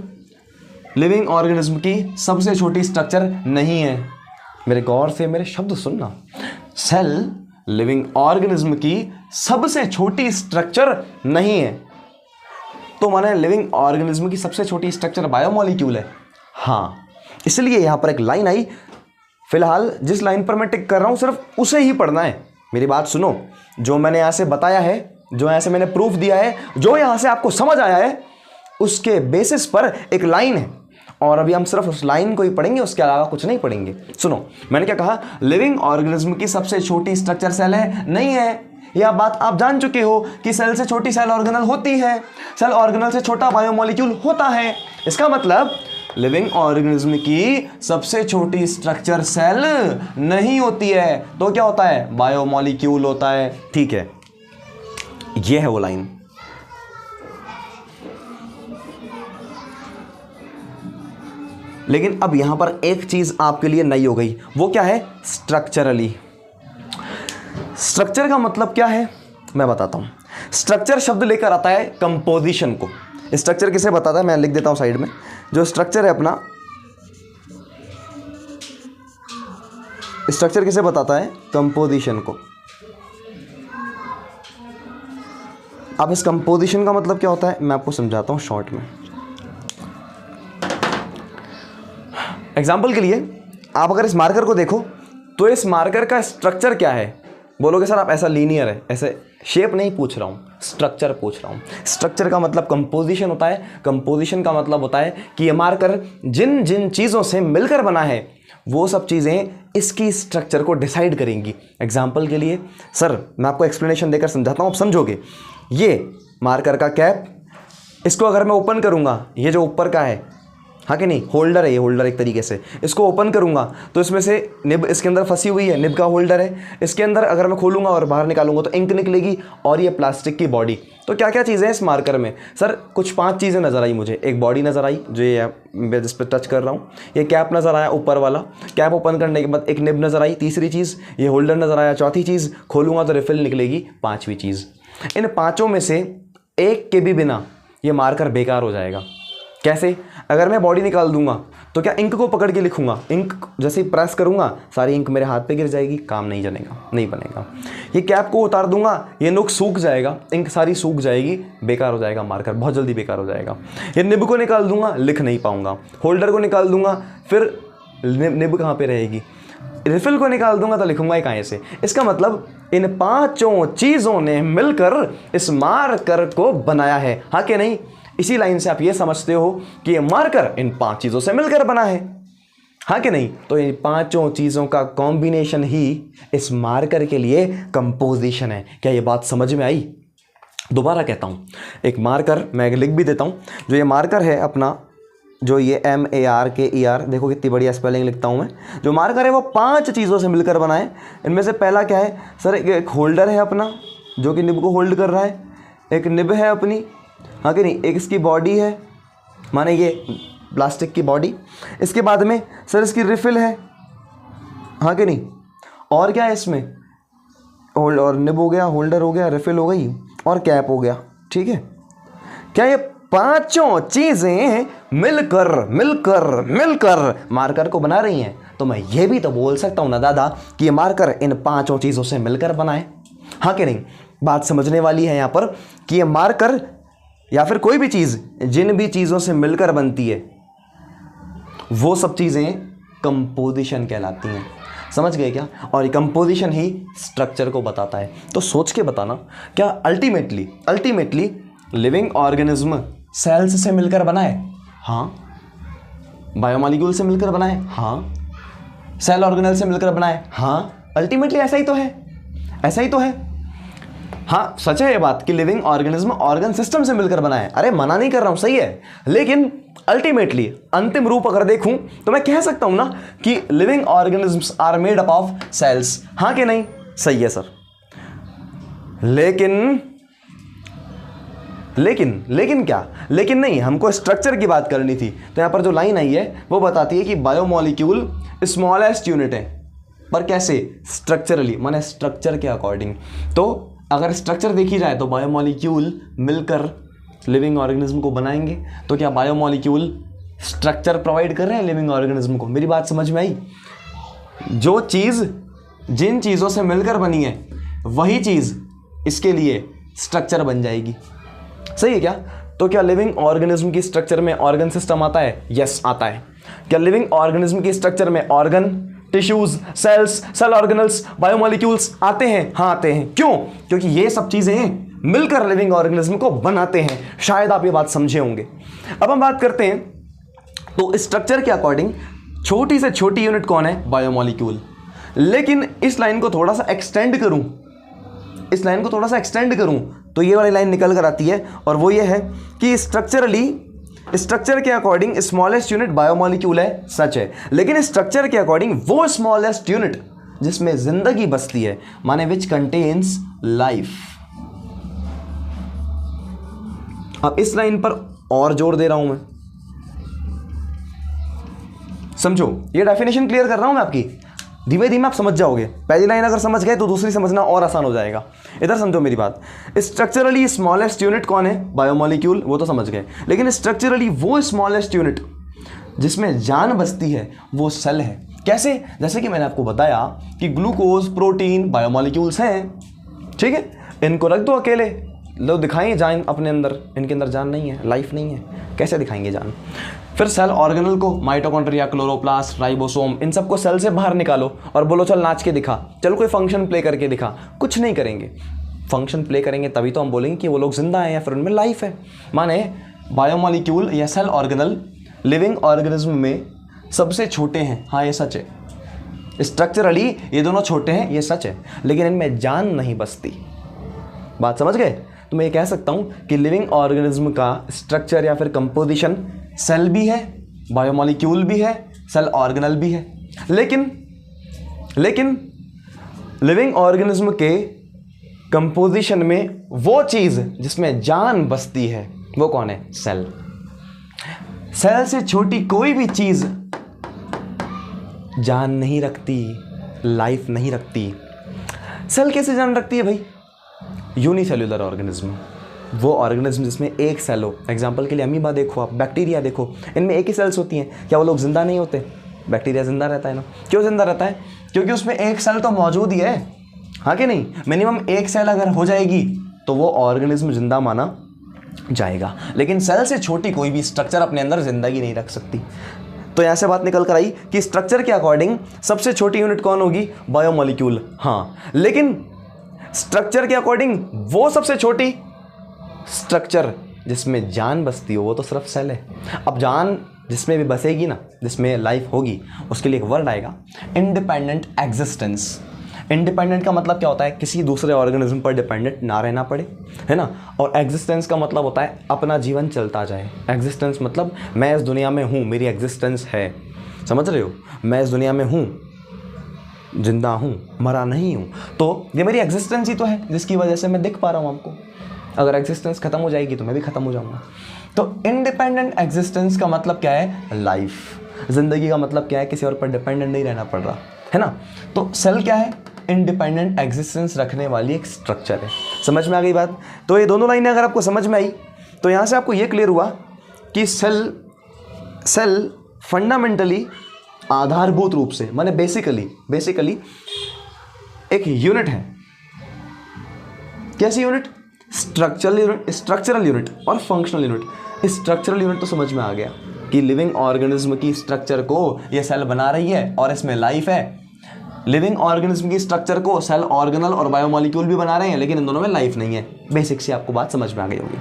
लिविंग ऑर्गेनिज्म की सबसे छोटी स्ट्रक्चर नहीं है। मेरे गौर से मेरे शब्द सुनना। सेल लिविंग ऑर्गेनिज्म की सबसे छोटी स्ट्रक्चर नहीं है। तो माने लिविंग ऑर्गेनिज्म की सबसे छोटी स्ट्रक्चर बायोमॉलिक्यूल है। हाँ, इसलिए यहां पर एक लाइन आई। फिलहाल जिस लाइन पर मैं टिक कर रहा हूं सिर्फ उसे ही पढ़ना है। मेरी बात सुनो, जो मैंने यहां से बताया है, जो यहां से मैंने प्रूफ दिया है, जो यहां से आपको समझ आया है, उसके बेसिस पर एक लाइन है, और अभी हम सिर्फ उस लाइन को ही पढ़ेंगे, उसके अलावा कुछ नहीं पढ़ेंगे। सुनो, मैंने क्या कहा, लिविंग ऑर्गेनिज्म की सबसे छोटी स्ट्रक्चर सेल है? नहीं है। यह बात आप जान चुके हो कि सेल से छोटी सेल ऑर्गेनल होती है, सेल ऑर्गेनल से छोटा बायोमॉलिक्यूल होता है। इसका मतलब लिविंग ऑर्गेनिज्म की सबसे छोटी स्ट्रक्चर सेल नहीं होती है, तो क्या होता है? बायोमॉलिक्यूल होता है। ठीक है, यह है वो लाइन। लेकिन अब यहां पर एक चीज आपके लिए नई हो गई, वो क्या है? स्ट्रक्चरली। स्ट्रक्चर का मतलब क्या है मैं बताता हूं। स्ट्रक्चर शब्द लेकर आता है कंपोजिशन को। स्ट्रक्चर किसे बताता है? मैं लिख देता हूं साइड में। जो स्ट्रक्चर है अपना, स्ट्रक्चर किसे बताता है? कंपोजिशन को। अब इस कंपोजिशन का मतलब क्या होता है मैं आपको समझाता हूं शॉर्ट में। एग्जाम्पल के लिए आप अगर इस मार्कर को देखो तो इस मार्कर का स्ट्रक्चर क्या है? बोलोगे सर आप ऐसा लीनियर है, ऐसे शेप नहीं पूछ रहा हूँ, स्ट्रक्चर पूछ रहा हूँ। स्ट्रक्चर का मतलब कंपोजिशन होता है। कंपोजिशन का मतलब होता है कि ये मार्कर जिन जिन चीज़ों से मिलकर बना है वो सब चीज़ें इसकी स्ट्रक्चर को डिसाइड करेंगी। एग्जाम्पल के लिए सर मैं आपको एक्सप्लेनेशन देकर समझाता हूँ, आप समझोगे। ये मार्कर का कैप, इसको अगर मैं ओपन करूँगा, ये जो ऊपर का है, हाँ कि नहीं, होल्डर है ये, होल्डर एक तरीके से। इसको ओपन करूंगा तो इसमें से निब इसके अंदर फंसी हुई है, निब का होल्डर है। इसके अंदर अगर मैं खोलूंगा और बाहर निकालूंगा तो इंक निकलेगी और ये प्लास्टिक की बॉडी। तो क्या क्या चीज़ें हैं इस मार्कर में? सर कुछ 5 चीज़ें नज़र आई मुझे। एक बॉडी नज़र आई जो ये मैं जिस पर टच कर रहा हूँ, ये कैप नज़र आया ऊपर वाला, कैप ओपन करने के बाद एक निब नज़र आई, तीसरी चीज़ ये होल्डर नज़र आया, चौथी चीज़ खोलूँगा तो रिफिल निकलेगी, 5वीं चीज़। इन 5 में से एक के भी बिना ये मार्कर बेकार हो जाएगा। कैसे? अगर मैं बॉडी निकाल दूंगा तो क्या इंक को पकड़ के लिखूंगा, इंक जैसे ही प्रेस करूंगा सारी इंक मेरे हाथ पे गिर जाएगी, काम नहीं जनेगा, नहीं बनेगा। ये कैप को उतार दूंगा, ये नुक सूख जाएगा, इंक सारी सूख जाएगी, बेकार हो जाएगा मार्कर, बहुत जल्दी बेकार हो जाएगा। ये निब को निकाल दूंगा, लिख नहीं पाऊंगा। होल्डर को निकाल दूंगा, फिर निब कहाँ पे रहेगी। रिफिल को निकाल दूंगा तो लिखूंगा ही कहाँ से। इसका मतलब इन 5 चीज़ों ने मिलकर इस मार्कर को बनाया है, हाँ कि नहीं? इसी लाइन से आप ये समझते हो कि ये मार्कर इन 5 चीज़ों से मिलकर बना है, हाँ कि नहीं? तो इन 5 चीज़ों का कॉम्बिनेशन ही इस मार्कर के लिए कंपोजिशन है। क्या ये बात समझ में आई? दोबारा कहता हूँ, एक मार्कर मैं लिख भी देता हूँ। जो ये मार्कर है अपना, जो ये MARKER, देखो कितनी बढ़िया स्पेलिंग लिखता हूँ मैं। जो मार्कर है वो 5 चीज़ों से मिलकर बना है। इनमें से पहला क्या है सर? एक होल्डर है अपना जो कि निब को होल्ड कर रहा है, एक निब है अपनी, हाँ कि नहीं, एक इसकी बॉडी है, माने ये प्लास्टिक की बॉडी। इसके बाद में सर इसकी रिफिल है, हाँ कि नहीं, और क्या है इसमें? और निब हो गया, होल्डर हो गया, रिफिल हो गई और कैप हो गया। ठीक है, क्या ये 5 चीज़ें मिलकर मिलकर मिलकर मार्कर को बना रही हैं? तो मैं ये भी तो बोल सकता हूँ ना दादा कि ये मार्कर इन 5 चीज़ों से मिलकर बना है, हाँ कि नहीं? बात समझने वाली है यहाँ पर कि ये मार्कर या फिर कोई भी चीज़ जिन भी चीज़ों से मिलकर बनती है वो सब चीज़ें कंपोजिशन कहलाती हैं। समझ गए क्या? और ये कंपोजिशन ही स्ट्रक्चर को बताता है। तो सोच के बताना, क्या अल्टीमेटली लिविंग ऑर्गेनिज्म सेल्स से मिलकर बना है? हाँ। बायोमॉलिक्यूल से मिलकर बना है? हाँ। सेल ऑर्गेनल से मिलकर बना है? हाँ। अल्टीमेटली ऐसा ही तो है, ऐसा ही तो है। हाँ सच है ये बात कि लिविंग ऑर्गेनिज्म ऑर्गन सिस्टम से मिलकर बना है। अरे मना नहीं कर रहा हूँ, सही है। लेकिन अल्टीमेटली अंतिम रूप अगर देखूं तो मैं कह सकता हूं ना कि living organisms are made up of cells, हाँ कि नहीं? सही है सर। लेकिन क्या? लेकिन नहीं, हमको स्ट्रक्चर की बात करनी थी। तो यहां पर जो लाइन आई है वो बताती है कि बायोमॉलिक्यूल स्मॉलेस्ट यूनिट है, पर कैसे? स्ट्रक्चरली, माने स्ट्रक्चर के अकॉर्डिंग। तो अगर स्ट्रक्चर देखी जाए तो बायोमॉलिक्यूल मिलकर लिविंग ऑर्गेनिज्म को बनाएंगे। तो क्या बायोमॉलिक्यूल स्ट्रक्चर प्रोवाइड कर रहे हैं लिविंग ऑर्गेनिज्म को? मेरी बात समझ में आई? जो चीज़ जिन चीज़ों से मिलकर बनी है वही चीज़ इसके लिए स्ट्रक्चर बन जाएगी। सही है क्या? तो क्या लिविंग ऑर्गेनिज्म की स्ट्रक्चर में ऑर्गन सिस्टम आता है? यस आता है। क्या लिविंग ऑर्गेनिज्म की स्ट्रक्चर में organ, tissues, cells, cell organelles, biomolecules आते हैं? हाँ आते हैं। क्यों? क्योंकि ये सब चीजें मिलकर लिविंग ऑर्गेनिज्म को बनाते हैं। शायद आप ये बात समझे होंगे। अब हम बात करते हैं तो स्ट्रक्चर के अकॉर्डिंग छोटी से छोटी यूनिट कौन है? बायोमोलिक्यूल। लेकिन इस लाइन को थोड़ा सा एक्सटेंड करूं, तो ये वाली लाइन निकल कर आती है, और वो ये है कि स्ट्रक्चर के अकॉर्डिंग स्मॉलेस्ट यूनिट बायोमोलिक्यूल है, सच है। लेकिन स्ट्रक्चर के अकॉर्डिंग वो स्मॉलेस्ट यूनिट जिसमें जिंदगी बसती है, माने विच कंटेन्स लाइफ। अब इस लाइन पर और जोर दे रहा हूं मैं, समझो, ये डेफिनेशन क्लियर कर रहा हूं मैं आपकी, धीमे धीमे आप समझ जाओगे। पहली लाइन अगर समझ गए तो दूसरी समझना और आसान हो जाएगा। इधर समझो मेरी बात, स्ट्रक्चरली स्मॉलेस्ट यूनिट कौन है? बायोमोलिक्यूल, वो तो समझ गए। लेकिन स्ट्रक्चरली वो स्मॉलेस्ट यूनिट जिसमें जान बसती है वो सेल है। कैसे? जैसे कि मैंने आपको बताया कि ग्लूकोज, प्रोटीन बायोमोलिक्यूल्स हैं, ठीक है। इनको रख दो अकेले, लो दिखाएंगे जान अपने अंदर, इनके अंदर जान नहीं है, लाइफ नहीं है, कैसे दिखाएंगे जान? फिर सेल ऑर्गेनल को, माइटोकॉन्ड्रिया, क्लोरोप्लास्ट, राइबोसोम, इन सबको सेल से बाहर निकालो और बोलो चल नाच के दिखा, चल कोई फंक्शन प्ले करके दिखा। कुछ नहीं करेंगे। फंक्शन प्ले करेंगे तभी तो हम बोलेंगे कि वो लोग जिंदा हैं या फिर उनमें लाइफ है। माने बायोमोलिक्यूल या सेल ऑर्गेनल लिविंग ऑर्गेनिज्म में सबसे छोटे हैं, हाँ ये सच है। स्ट्रक्चरली ये दोनों छोटे हैं, ये सच है, लेकिन इनमें जान नहीं बसती। बात समझ गए? तो मैं ये कह सकता हूं कि लिविंग ऑर्गेनिज्म का स्ट्रक्चर या फिर कंपोजिशन सेल भी है, बायोमोलिक्यूल भी है, सेल ऑर्गेनल भी है। लेकिन लिविंग ऑर्गेनिज्म के कंपोजिशन में वो चीज जिसमें जान बसती है वो कौन है? सेल। सेल से छोटी कोई भी चीज जान नहीं रखती, लाइफ नहीं रखती। सेल कैसे जान रखती है भाई? यूनिसेल्युलर ऑर्गेनिज्म, वो ऑर्गेनिज्म जिसमें एक सेल हो। एग्जाम्पल के लिए अमीबा देखो आप, बैक्टीरिया देखो, इनमें एक ही सेल्स होती हैं। क्या वो लोग जिंदा नहीं होते? बैक्टीरिया जिंदा रहता है ना। क्यों जिंदा रहता है? क्योंकि उसमें एक सेल तो मौजूद ही है, हाँ कि नहीं? मिनिमम एक सेल अगर हो जाएगी तो वो ऑर्गेनिज्म जिंदा माना जाएगा। लेकिन सेल से छोटी कोई भी स्ट्रक्चर अपने अंदर जिंदगी नहीं रख सकती। तो यहाँ से बात निकल कर आई कि स्ट्रक्चर के अकॉर्डिंग सबसे छोटी यूनिट कौन होगी? बायोमोलिक्यूल। हाँ, लेकिन स्ट्रक्चर के अकॉर्डिंग वो सबसे छोटी स्ट्रक्चर जिसमें जान बसती हो वो तो सिर्फ सेल है। अब जान जिसमें भी बसेगी ना, जिसमें लाइफ होगी, उसके लिए एक वर्ड आएगा, इंडिपेंडेंट एग्जिस्टेंस। इंडिपेंडेंट का मतलब क्या होता है? किसी दूसरे ऑर्गेनिज्म पर डिपेंडेंट ना रहना पड़े, है ना। और एग्जिस्टेंस का मतलब होता है अपना जीवन चलता जाए। एग्जिस्टेंस मतलब मैं इस दुनिया में हूँ, मेरी एग्जिस्टेंस है, समझ रहे हो? मैं इस दुनिया में हूँ, जिंदा हूँ, मरा नहीं हूँ, तो ये मेरी एग्जिस्टेंस ही तो है जिसकी वजह से मैं दिख पा रहा हूँ आपको। अगर एग्जिस्टेंस खत्म हो जाएगी तो मैं भी खत्म हो जाऊंगा। तो इंडिपेंडेंट एग्जिस्टेंस का मतलब क्या है? लाइफ। जिंदगी का मतलब क्या है? किसी और पर डिपेंडेंट नहीं रहना पड़ रहा, है ना। तो सेल क्या है? इंडिपेंडेंट एग्जिस्टेंस रखने वाली एक स्ट्रक्चर है। समझ में आ गई बात? तो ये दोनों लाइनें अगर आपको समझ में आई तो यहाँ से आपको ये क्लियर हुआ कि सेल फंडामेंटली, आधारभूत रूप से, माने बेसिकली एक यूनिट है। कैसी यूनिट? स्ट्रक्चरल यूनिट और फंक्शनल यूनिट। स्ट्रक्चरल यूनिट तो समझ में आ गया कि लिविंग ऑर्गेनिज्म की स्ट्रक्चर को ये सेल बना रही है और इसमें लाइफ है। लिविंग ऑर्गेनिज्म की स्ट्रक्चर को सेल ऑर्गेनल और बायोमोलिक्यूल भी बना रहे हैं, लेकिन इन दोनों में लाइफ नहीं है। बेसिक से आपको बात समझ में आ गई होगी।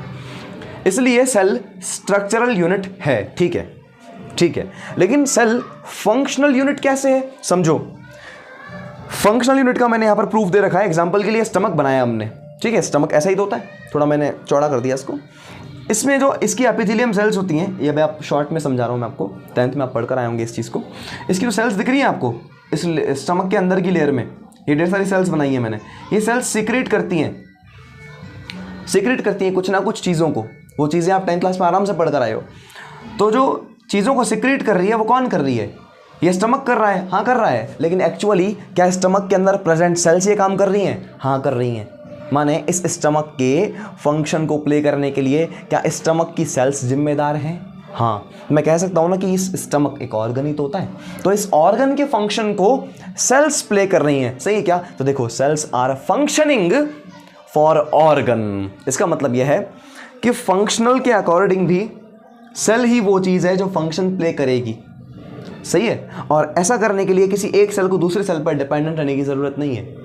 इसलिए सेल स्ट्रक्चरल यूनिट है, ठीक है। लेकिन सेल फंक्शनल यूनिट कैसे है? समझो, फंक्शनल यूनिट का मैंने यहां पर प्रूफ दे रखा है। एग्जांपल के लिए स्टमक बनाया हमने, ठीक है। स्टमक ऐसा ही तो होता है, थोड़ा मैंने चौड़ा कर दिया इसको। इसमें जो इसकी एपिथेलियम सेल्स होती हैं, ये मैं आप शॉर्ट में समझा रहा हूँ मैं आपको, 10th में आप पढ़कर आए होंगे इस चीज़ को। इसकी जो सेल्स दिख रही हैं आपको इस स्टमक के अंदर की लेयर में, ये ढेर सारी सेल्स बनाई है मैंने। ये सेल्स सीक्रेट करती हैं कुछ ना कुछ चीज़ों को। वो चीज़ें आप 10th क्लास में आराम से पढ़ कर आए हो। तो जो चीज़ों को सीक्रेट कर रही है वो कौन कर रही है? ये स्टमक कर रहा है, हाँ कर रहा है। लेकिन एक्चुअली क्या स्टमक के अंदर प्रेजेंट सेल्स ये काम कर रही हैं? हाँ कर रही हैं। माने इस स्टमक के फंक्शन को प्ले करने के लिए क्या स्टमक की सेल्स जिम्मेदार हैं? हाँ, मैं कह सकता हूँ ना कि इस स्टमक एक ऑर्गन ही तो होता है, तो इस ऑर्गन के फंक्शन को सेल्स प्ले कर रही हैं, सही है क्या? तो देखो, cells are functioning for organ. इसका मतलब यह है कि फंक्शनल के अकॉर्डिंग भी सेल ही वो चीज़ है जो फंक्शन प्ले करेगी, सही है। और ऐसा करने के लिए किसी एक सेल को दूसरे सेल पर डिपेंडेंट रहने की ज़रूरत नहीं है।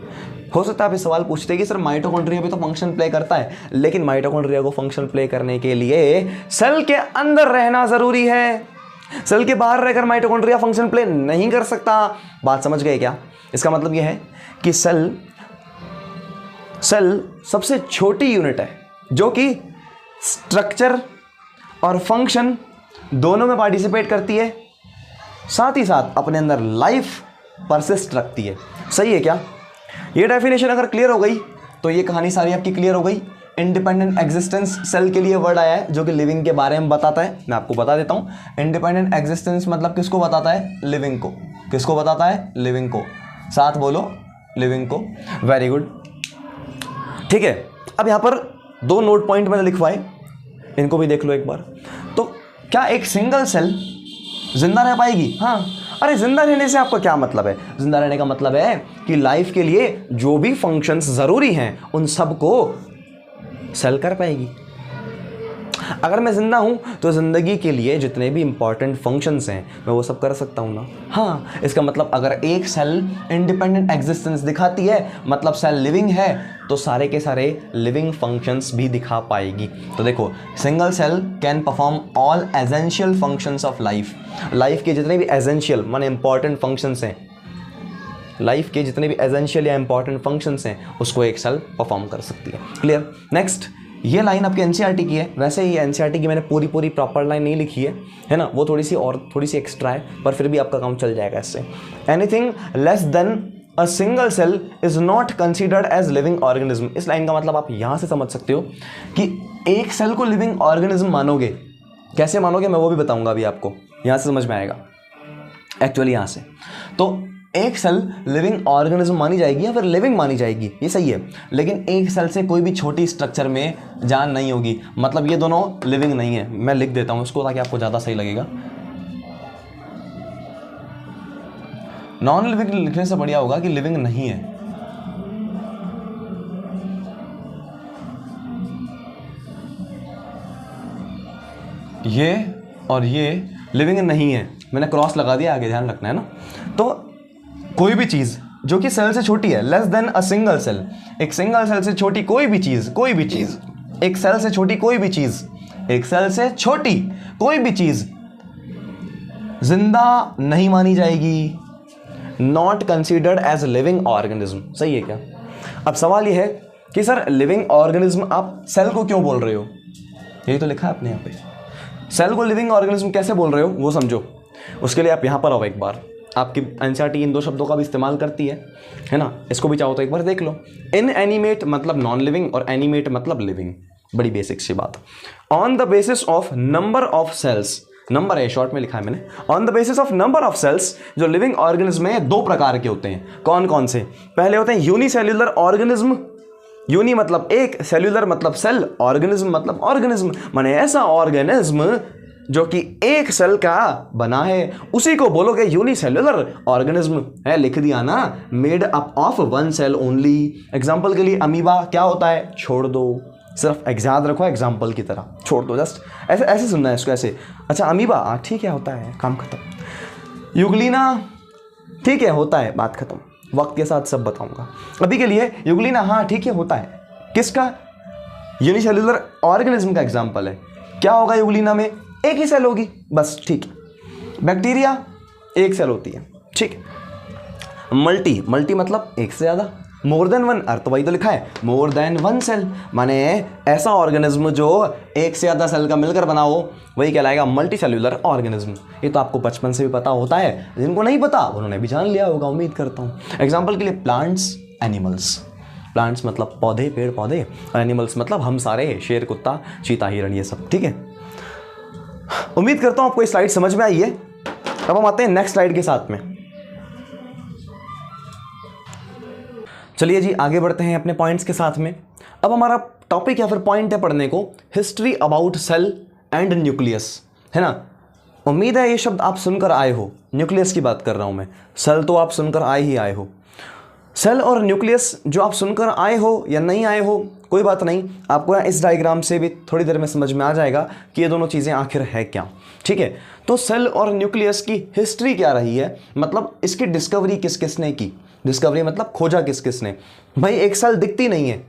हो सकता है आप इस सवाल पूछते हैं कि सर माइटोकॉन्ड्रिया भी तो फंक्शन प्ले करता है, लेकिन माइटोकॉन्ड्रिया को फंक्शन प्ले करने के लिए सेल के अंदर रहना ज़रूरी है। सेल के बाहर रहकर माइटोकॉन्ड्रिया फंक्शन प्ले नहीं कर सकता। बात समझ गए क्या? इसका मतलब यह है कि सेल सबसे छोटी यूनिट है जो कि स्ट्रक्चर और फंक्शन दोनों में पार्टिसिपेट करती है, साथ ही साथ अपने अंदर लाइफ परसिस्ट रखती है। सही है क्या? ये डेफिनेशन अगर क्लियर हो गई तो ये कहानी सारी आपकी क्लियर हो गई। इंडिपेंडेंट एग्जिस्टेंस सेल के लिए वर्ड आया है जो कि लिविंग के बारे में बताता है। मैं आपको बता देता हूं, इंडिपेंडेंट एग्जिस्टेंस मतलब किसको बताता है? लिविंग को। किसको बताता है? लिविंग को। साथ बोलो, लिविंग को। वेरी गुड, ठीक है। अब यहां पर 2 नोट पॉइंट मैंने लिखवाए, इनको भी देख लो एक बार। तो क्या एक सिंगल सेल जिंदा रह पाएगी? हाँ। अरे जिंदा रहने से आपको क्या मतलब है? जिंदा रहने का मतलब है कि लाइफ के लिए जो भी फंक्शंस जरूरी हैं उन सबको सेल कर पाएगी। अगर मैं जिंदा हूं तो जिंदगी के लिए जितने भी इंपॉर्टेंट फंक्शंस हैं मैं वो सब कर सकता हूं ना। हाँ, इसका मतलब अगर एक सेल इंडिपेंडेंट एग्जिस्टेंस दिखाती है मतलब सेल लिविंग है, तो सारे के सारे लिविंग फंक्शंस भी दिखा पाएगी। तो देखो, single cell can perform all essential functions of life. Life के जितने भी एसेंशियल माने इंपॉर्टेंट फंक्शंस हैं, लाइफ के जितने भी एसेंशियल या इंपॉर्टेंट फंक्शंस हैं उसको एक सेल परफॉर्म कर सकती है। क्लियर? नेक्स्ट, ये लाइन आपकी एनसीईआरटी की है। वैसे ही एनसीईआरटी की मैंने पूरी प्रॉपर लाइन नहीं लिखी है ना, वो थोड़ी सी एक्स्ट्रा है, पर फिर भी आपका काम चल जाएगा इससे। Anything less than a single cell is not considered as living organism. इस लाइन का मतलब आप यहां से समझ सकते हो कि एक सेल को लिविंग ऑर्गेनिज्म मानोगे। कैसे मानोगे मैं वो भी बताऊंगा अभी आपको, यहां से समझ में आएगा एक्चुअली। यहां से तो एक सेल लिविंग ऑर्गेनिज्म मानी जाएगी या फिर लिविंग मानी जाएगी, ये सही है। लेकिन एक सेल से कोई भी छोटी स्ट्रक्चर में जान नहीं होगी, मतलब ये दोनों लिविंग नहीं है। मैं लिख देता हूं इसको ताकि आपको ज़्यादा सही लगेगा। नॉन लिविंग लिखने से बढ़िया होगा कि लिविंग नहीं है। ये और ये लिविंग नहीं है, मैंने क्रॉस लगा दिया, आगे ध्यान रखना है ना। तो कोई भी चीज जो कि सेल से छोटी है, less than a single cell, एक सिंगल सेल से छोटी कोई भी चीज, एक सेल से छोटी कोई भी चीज, एक सेल से छोटी कोई भी चीज जिंदा नहीं मानी जाएगी, not considered as living organism. सही है क्या? अब सवाल यह है कि सर लिविंग ऑर्गेनिज्म आप सेल को क्यों बोल रहे हो? यही तो लिखा है आपने यहाँ पे। सेल को लिविंग ऑर्गेनिज्म कैसे बोल रहे हो वो समझो। उसके लिए आप यहां पर आओ एक बार। आपकी एनसीईआरटी इन 2 शब्दों का भी इस्तेमाल करती है ना। इसको भी चाहो तो एक बार देख लो। इनएनिमेट मतलब नॉन लिविंग और एनिमेट मतलब लिविंग। बड़ी बेसिक सी बात। On the basis of number of cells, number है शॉर्ट में लिखा है मैंने। On the basis of number of cells, जो लिविंग ऑर्गेनिज्म में 2 प्रकार के होते हैं। कौन कौन से? पहले होते हैं यूनिसेल्युलर ऑर्गेनिज्म। यूनि मतलब एक, सेल्युलर मतलब सेल, ऑर्गेनिज्म मतलब ऑर्गेनिज्म माने ऐसा ऑर्गेनिज्म जो कि एक सेल का बना है, उसी को बोलोगे यूनिसेल्युलर ऑर्गेनिज्म। है, लिख दिया ना, made up of 1 cell only. Example के लिए अमीबा क्या होता है? छोड़ दो, सिर्फ याद रखो एग्जांपल की तरह, छोड़ दो, जस्ट ऐसे ऐसे सुनना है इसको, ऐसे। अच्छा अमीबा, ठीक है होता है, काम खत्म। यूग्लिना, ठीक है होता है, बात खत्म। वक्त के साथ सब बताऊंगा। अभी के लिए यूग्लिना, हाँ ठीक है होता है। किसका? यूनिसेल्युलर ऑर्गेनिज्म का एग्जांपल है। क्या होगा यूग्लिना में? एक ही सेल होगी बस, ठीक है। बैक्टीरिया एक सेल होती है, ठीक। मल्टी मतलब एक से ज्यादा। मोर देन 1, अर्थ वही तो लिखा है, मोर देन 1 सेल, माने ऐसा ऑर्गेनिज्म जो एक से ज्यादा सेल का मिलकर बना हो, वही कहलाएगा मल्टी सेल्युलर ऑर्गेनिज्म। ये तो आपको बचपन से भी पता होता है, जिनको नहीं पता उन्होंने भी जान लिया होगा, उम्मीद करता हूँ। एग्जाम्पल के लिए प्लांट्स, एनिमल्स। प्लांट्स मतलब पौधे, पेड़ पौधे, और एनिमल्स मतलब हम सारे, शेर, कुत्ता, चीता, हिरण, ये सब, ठीक है। उम्मीद करता हूं आपको ये स्लाइड समझ में आई है। अब हम आते हैं नेक्स्ट स्लाइड के साथ में। चलिए जी आगे बढ़ते हैं अपने पॉइंट्स के साथ में। अब हमारा टॉपिक या फिर पॉइंट है पढ़ने को, history about cell and nucleus, है ना। उम्मीद है ये शब्द आप सुनकर आए हो। न्यूक्लियस की बात कर रहा हूं मैं, सेल तो आप सुनकर आए हो। सेल और न्यूक्लियस जो आप सुनकर आए हो या नहीं आए हो कोई बात नहीं, आपको इस डायग्राम से भी थोड़ी देर में समझ में आ जाएगा कि ये दोनों चीज़ें आखिर है क्या, ठीक है। तो सेल और न्यूक्लियस की हिस्ट्री क्या रही है, मतलब इसकी डिस्कवरी किस किसने की। डिस्कवरी मतलब खोजा किस किसने। भाई एक सेल दिखती नहीं है,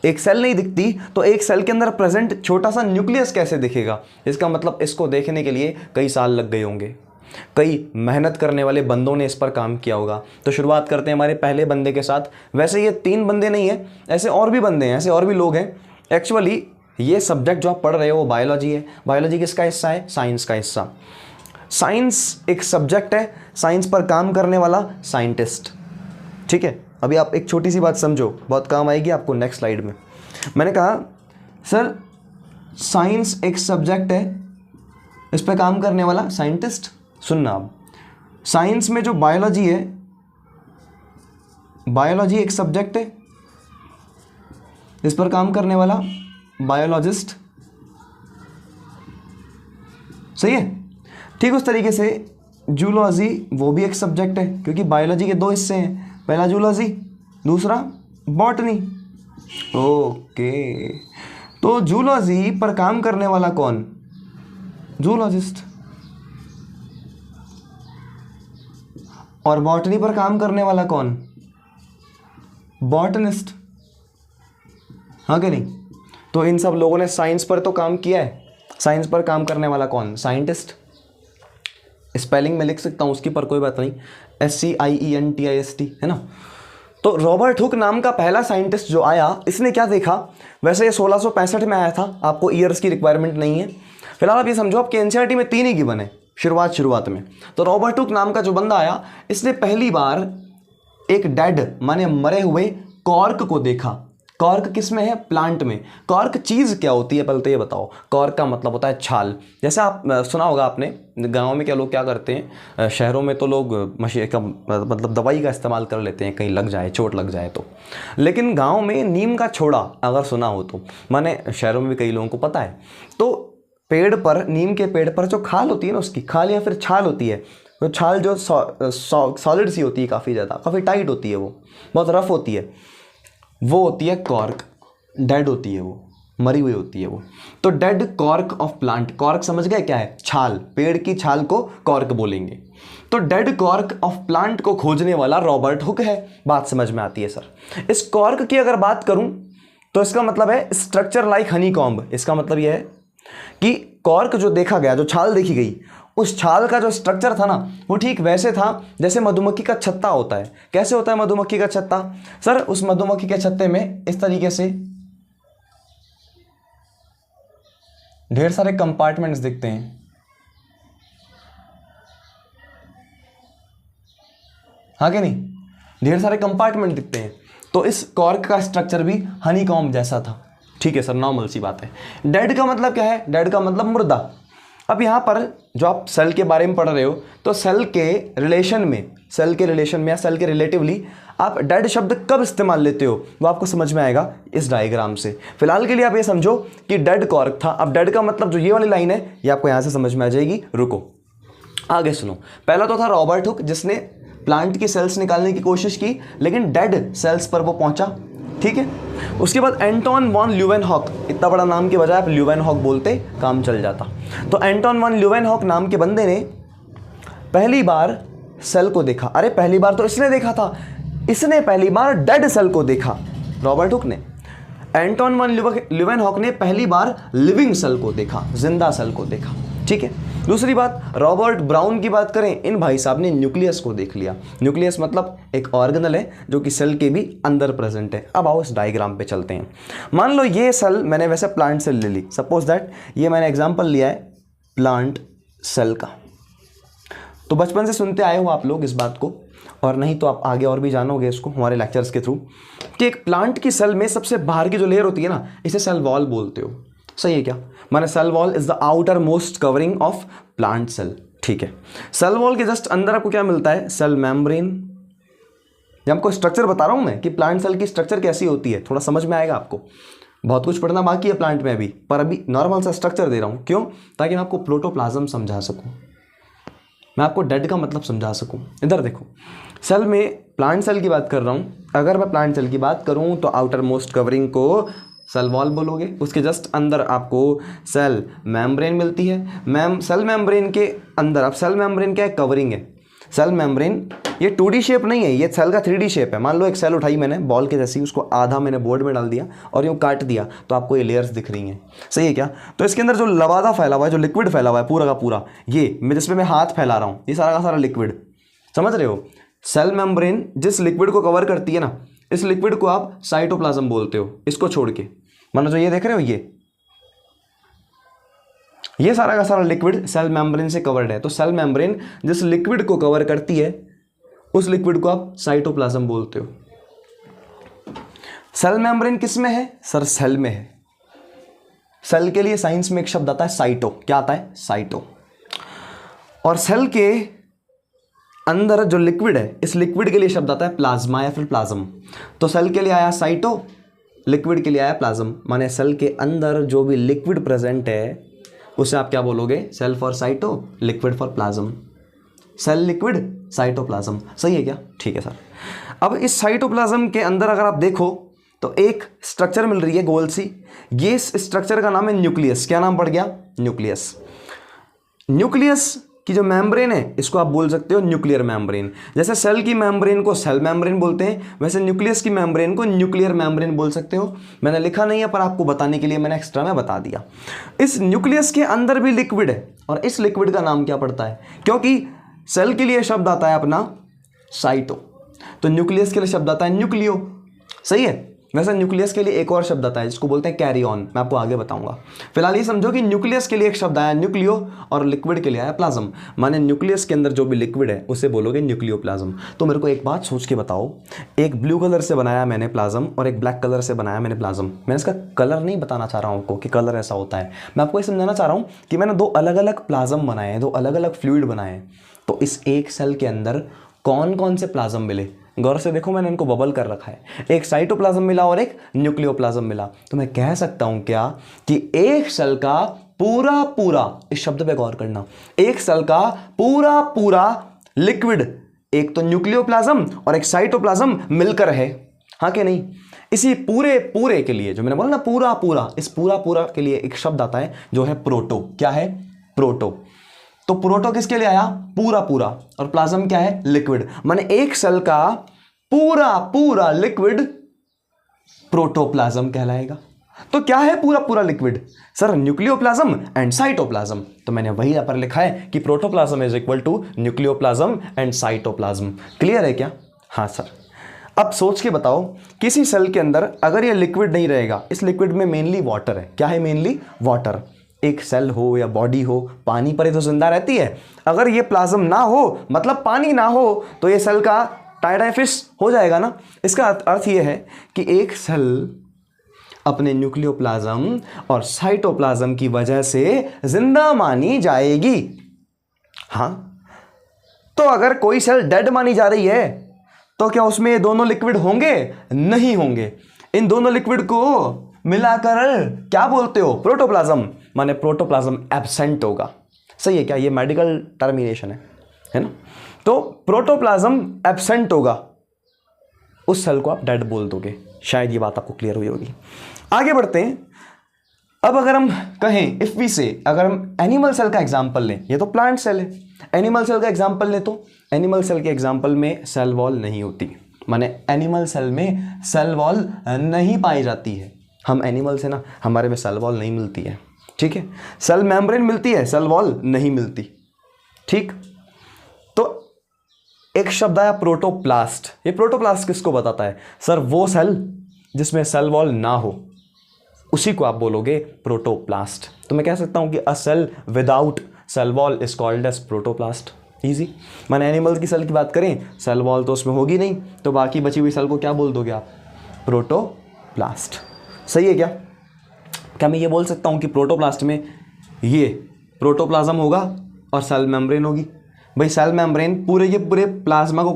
एक सेल नहीं दिखती तो एक सेल के अंदर प्रेजेंट छोटा सा न्यूक्लियस कैसे दिखेगा? इसका मतलब इसको देखने के लिए कई साल लग गए होंगे, कई मेहनत करने वाले बंदों ने इस पर काम किया होगा। तो शुरुआत करते हैं हमारे पहले बंदे के साथ। वैसे ये 3 बंदे नहीं है, ऐसे और भी बंदे हैं, ऐसे और भी लोग हैं। एक्चुअली ये सब्जेक्ट जो आप पढ़ रहे हो वो बायोलॉजी है। बायोलॉजी किसका हिस्सा है? साइंस का हिस्सा। साइंस एक सब्जेक्ट है, साइंस पर काम करने वाला साइंटिस्ट। ठीक है, अभी आप एक छोटी सी बात समझो, बहुत काम आएगी आपको नेक्स्ट स्लाइड में। मैंने कहा सर साइंस एक सब्जेक्ट है, इस पर काम करने वाला साइंटिस्ट। सुनना अब, साइंस में जो बायोलॉजी है, बायोलॉजी एक सब्जेक्ट है, इस पर काम करने वाला बायोलॉजिस्ट। सही है? ठीक उस तरीके से जूलॉजी वो भी एक सब्जेक्ट है, क्योंकि बायोलॉजी के 2 हिस्से हैं, पहला जूलॉजी, दूसरा बॉटनी। ओके, तो जूलॉजी पर काम करने वाला कौन? जूलॉजिस्ट। और बॉटनी पर काम करने वाला कौन? बॉटनिस्ट। हाँ कि नहीं? तो इन सब लोगों ने साइंस पर तो काम किया है, साइंस पर काम करने वाला कौन? साइंटिस्ट। स्पेलिंग में लिख सकता हूँ उसकी, पर कोई बात नहीं, SCIENTIST है ना। तो रॉबर्ट हुक नाम का पहला साइंटिस्ट जो आया, इसने क्या देखा? वैसे ये 1665 में आया था, आपको ईयर्स की रिक्वायरमेंट नहीं है। फिलहाल आप ये समझो आपके NCERT में 3 ही गिवन है शुरुआत में। तो रॉबर्ट हुक नाम का जो बंदा आया, इसने पहली बार एक डेड माने मरे हुए कॉर्क को देखा। कॉर्क किस में है? प्लांट में। कॉर्क चीज़ क्या होती है पहले तो ये बताओ? कॉर्क का मतलब होता है छाल। जैसे आप सुना होगा आपने, गांव में क्या लोग क्या करते हैं, शहरों में तो लोग मतलब दवाई का इस्तेमाल कर लेते हैं, कहीं लग जाए, चोट लग जाए तो। लेकिन गांव में नीम का छोड़ा अगर सुना हो तो, माने शहरों में भी कई लोगों को पता है। तो पेड़ पर, नीम के पेड़ पर जो खाल होती है ना, उसकी खाल या फिर छाल होती है, वो छाल जो सॉलिड सी होती है, काफ़ी ज़्यादा, काफ़ी टाइट होती है, वो बहुत रफ होती है, वो होती है कॉर्क। डेड होती है वो, मरी हुई होती है वो। तो dead cork of plant, cork समझ गए क्या है? छाल, पेड़ की छाल को कॉर्क बोलेंगे। तो डेड कॉर्क ऑफ प्लांट को खोजने वाला रॉबर्ट हुक है। बात समझ में आती है सर? इस कॉर्क की अगर बात करूं तो इसका मतलब है स्ट्रक्चर लाइक हनीकॉम्ब। इसका मतलब यह है कि कॉर्क जो देखा गया, जो छाल देखी गई, उस छाल का जो स्ट्रक्चर था ना, वो ठीक वैसे था जैसे मधुमक्खी का छत्ता होता है। कैसे होता है मधुमक्खी का छत्ता? सर उस मधुमक्खी के छत्ते में इस तरीके से ढेर सारे कंपार्टमेंट्स दिखते हैं। हाँ कि नहीं? ढेर सारे कंपार्टमेंट दिखते हैं। तो इस कॉर्क का स्ट्रक्चर भी हनीकॉम्ब जैसा था। ठीक है सर, नॉर्मल सी बात है। डेड का मतलब क्या है? डेड का मतलब मुर्दा। अब यहाँ पर जो आप सेल के बारे में पढ़ रहे हो, तो सेल के रिलेशन में या सेल के रिलेटिवली आप डेड शब्द कब इस्तेमाल लेते हो, वो आपको समझ में आएगा इस डायग्राम से। फिलहाल के लिए आप ये समझो कि डेड कॉर्क था। अब डेड का मतलब जो ये वाली लाइन है, ये आपको यहाँ से समझ में आ जाएगी। रुको आगे सुनो। पहला तो था रॉबर्ट हुक, जिसने प्लांट की सेल्स निकालने की कोशिश की, लेकिन डेड सेल्स पर वो पहुंचा। ठीक है, उसके बाद एंटोन वॉन ल्यूवेनहॉक, इतना बड़ा नाम के बजाय आप ल्यूवेनहॉक बोलते, काम चल जाता। तो एंटोन वॉन ल्यूवेनहॉक नाम के बंदे ने पहली बार सेल को देखा। अरे पहली बार तो इसने देखा था, इसने पहली बार डेड सेल को देखा, रॉबर्ट हुक ने। एंटोन वॉन ल्यूवेनहॉक ने पहली बार लिविंग सेल को देखा, जिंदा सेल को देखा। ठीक है, दूसरी बात, रॉबर्ट ब्राउन की बात करें, इन भाई साहब ने न्यूक्लियस को देख लिया। न्यूक्लियस मतलब एक ऑर्गेनल है जो कि सेल के भी अंदर प्रेजेंट है। अब आओ इस डायग्राम पे चलते हैं। मान लो ये सेल मैंने वैसे प्लांट सेल ले ली, सपोज दैट ये मैंने एग्जांपल लिया है प्लांट सेल का। तो बचपन से सुनते आए हो आप लोग इस बात को, और नहीं तो आप आगे और भी जानोगे इसको हमारे लेक्चर्स के थ्रू, कि एक प्लांट की सेल में सबसे बाहर की जो लेयर होती है ना, इसे सेल वॉल बोलते हो। सही है क्या? माने cell wall is the outermost covering of plant cell. ठीक है, सेल वॉल के जस्ट अंदर आपको क्या मिलता है? Cell membrane. जब आपको स्ट्रक्चर बता रहा हूं मैं कि प्लांट सेल की स्ट्रक्चर कैसी होती है, थोड़ा समझ में आएगा आपको। बहुत कुछ पढ़ना बाकी है प्लांट में अभी, पर अभी नॉर्मल सा स्ट्रक्चर दे रहा हूं। क्यों? ताकि मैं आपको प्रोटोप्लाज्म समझा सकूं, मैं आपको डेड का मतलब समझा सकूं। इधर देखो, सेल में प्लांट सेल की बात कर रहा हूं। अगर मैं प्लांट सेल की बात करूं तो आउटर मोस्ट कवरिंग को सेल वॉल बोलोगे। उसके जस्ट अंदर आपको सेल मेम्ब्रेन मिलती है। सेल मेम्ब्रेन के अंदर, अब सेल मेम्ब्रेन क्या है? कवरिंग है। सेल मेम्ब्रेन ये 2D शेप नहीं है, ये सेल का 3D शेप है। मान लो एक सेल उठाई मैंने बॉल के जैसी, उसको आधा मैंने बोर्ड में डाल दिया और यूँ काट दिया, तो आपको ये लेयर्स दिख रही हैं, सही है क्या। तो इसके अंदर जो लवादा फैला हुआ है, जो लिक्विड फैला हुआ है पूरा का पूरा, ये जिसमें मैं हाथ फैला रहा हूँ, ये सारा का सारा लिक्विड, समझ रहे हो। सेल मेम्ब्रेन जिस लिक्विड को कवर करती है ना, इस लिक्विड को आप साइटोप्लाज्म बोलते हो, इसको छोड़ के। मानो जो ये देख रहे हो, ये सारा का सारा लिक्विड सेल मेम्ब्रेन से कवर्ड है। तो सेल मेम्ब्रेन जिस लिक्विड को कवर करती है, उस लिक्विड को आप साइटोप्लाज्म बोलते हो। सेल मेम्ब्रेन किस में है सर? सेल में है। सेल के लिए साइंस में एक शब्द आता है साइटो। क्या आता है? साइटो। और सेल के अंदर जो लिक्विड है, इस लिक्विड के लिए शब्द आता है प्लाज्मा या फिर प्लाज्म। तो सेल के लिए आया साइटो, लिक्विड के लिए आया प्लाज्म। माने सेल के अंदर जो भी लिक्विड प्रेजेंट है उसे आप क्या बोलोगे? Cell for cyto, liquid for plasm. Cell liquid, cytoplasm, सही है क्या? ठीक है सर। अब इस साइटोप्लाज्म के अंदर अगर आप देखो तो एक स्ट्रक्चर मिल रही है गोल सी। ये इस स्ट्रक्चर का नाम है न्यूक्लियस। क्या नाम पड़ गया? न्यूक्लियस। न्यूक्लियस की जो मेम्ब्रेन है, इसको आप बोल सकते हो न्यूक्लियर मेम्ब्रेन। जैसे सेल की मेम्ब्रेन को सेल मेम्ब्रेन बोलते हैं, वैसे न्यूक्लियस की मेम्ब्रेन को न्यूक्लियर मेम्ब्रेन बोल सकते हो। मैंने लिखा नहीं है, पर आपको बताने के लिए मैंने एक्स्ट्रा में बता दिया। इस न्यूक्लियस के अंदर भी लिक्विड है, और इस लिक्विड का नाम क्या पड़ता है? क्योंकि सेल के लिए शब्द आता है अपना साइटो, तो न्यूक्लियस के लिए शब्द आता है न्यूक्लियो, सही है। वैसे न्यूक्लियस के लिए एक और शब्द आता है जिसको बोलते हैं कैरी ऑन, मैं आपको आगे बताऊंगा। फिलहाल ये समझो कि न्यूक्लियस के लिए एक शब्द आया न्यूक्लियो, और लिक्विड के लिए आया प्लाज्म। माने न्यूक्लियस के अंदर जो भी लिक्विड है उसे बोलोगे न्यूक्लियोप्लाज्म। तो मेरे को एक बात सोच के बताओ, एक ब्लू कलर से बनाया मैंने प्लाज्म और एक ब्लैक कलर से बनाया मैंने प्लाज्म। मैंने इसका कलर नहीं बताना चाह रहा हूँ आपको कि कलर ऐसा होता है, मैं आपको ये समझाना चाह रहा हूँ कि मैंने दो अलग अलग प्लाज्म बनाए हैं, दो अलग अलग फ्लूइड बनाए हैं। तो इस एक सेल के अंदर कौन कौन से प्लाज्म मिले? गौर से देखो, मैंने इनको बबल कर रखा है। एक साइटोप्लाज्म मिला और एक न्यूक्लियोप्लाज्म मिला। तो मैं कह सकता हूं क्या कि एक सेल का पूरा पूरा, इस शब्द पे गौर करना, एक सेल का पूरा पूरा लिक्विड एक तो न्यूक्लियोप्लाज्म और एक साइटोप्लाज्म मिलकर है, हाँ कि नहीं? इसी पूरे पूरे के लिए जो मैंने बोला ना पूरा पूरा, इस पूरा पूरा के लिए एक शब्द आता है जो है प्रोटो। क्या है? प्रोटो। तो प्रोटो किसके लिए आया? पूरा पूरा। और प्लाज्म क्या है? लिक्विड। माने एक सेल का पूरा पूरा लिक्विड प्रोटोप्लाज्म कहलाएगा। तो क्या है पूरा पूरा liquid? Sir nucleoplasm and cytoplasm. तो मैंने वही यहां पर लिखा है कि protoplasm is equal to nucleoplasm and cytoplasm. Clear है क्या? हाँ सर। अब सोच के बताओ, किसी सेल के अंदर अगर ये लिक्विड नहीं रहेगा, इस लिक्विड में मेनली वाटर है। क्या है? Mainly water. एक सेल हो या बॉडी हो, पानी पर ही तो जिंदा रहती है। अगर ये प्लाज्म ना हो, मतलब पानी ना हो, तो ये सेल का टाई फिश हो जाएगा ना। इसका अर्थ ये है कि एक सेल अपने न्यूक्लियोप्लाज्म और साइटोप्लाज्म की वजह से जिंदा मानी जाएगी। हाँ, तो अगर कोई सेल डेड मानी जा रही है तो क्या उसमें ये दोनों लिक्विड होंगे? नहीं होंगे। इन दोनों लिक्विड को मिलाकर क्या बोलते हो? प्रोटोप्लाज्म। माने प्रोटोप्लाज्म एब्सेंट होगा, सही है क्या? ये मेडिकल टर्मिनेशन है ना? तो प्रोटोप्लाज्म एब्सेंट होगा, उस सेल को आप डेड बोल दोगे। शायद ये बात आपको क्लियर हुई होगी। आगे बढ़ते हैं। अब अगर हम कहें इफ वी से, अगर हम एनिमल सेल का एग्जांपल लें, ये तो प्लांट सेल है, एनिमल सेल का एग्जांपल लें, तो एनिमल सेल के एग्जांपल में सेल वॉल नहीं होती। माने एनिमल सेल में सेल वॉल नहीं पाई जाती है। हम एनिमल से ना, हमारे में सेल वॉल नहीं मिलती है, ठीक है। सेल मेम्ब्रेन मिलती है, सेल वॉल नहीं मिलती, ठीक। तो एक शब्द आया प्रोटोप्लास्ट। ये प्रोटोप्लास्ट किसको बताता है? सर वो सेल जिसमें सेल वॉल ना हो, उसी को आप बोलोगे प्रोटोप्लास्ट। तो मैं कह सकता हूं कि a cell without cell wall is called as protoplast. Easy. मैंने एनिमल की सेल की बात करें, सेल वॉल तो उसमें होगी नहीं, तो बाकी बची हुई सेल को क्या बोल दोगे आप? प्रोटोप्लास्ट। सही है क्या? क्या मैं ये बोल सकता हूं कि प्रोटोप्लास्ट में ये प्रोटोप्लाज्म होगा और सेल मेम्ब्रेन होगी? भाई सेल मेम्ब्रेन पूरे के पूरे प्लाज्मा को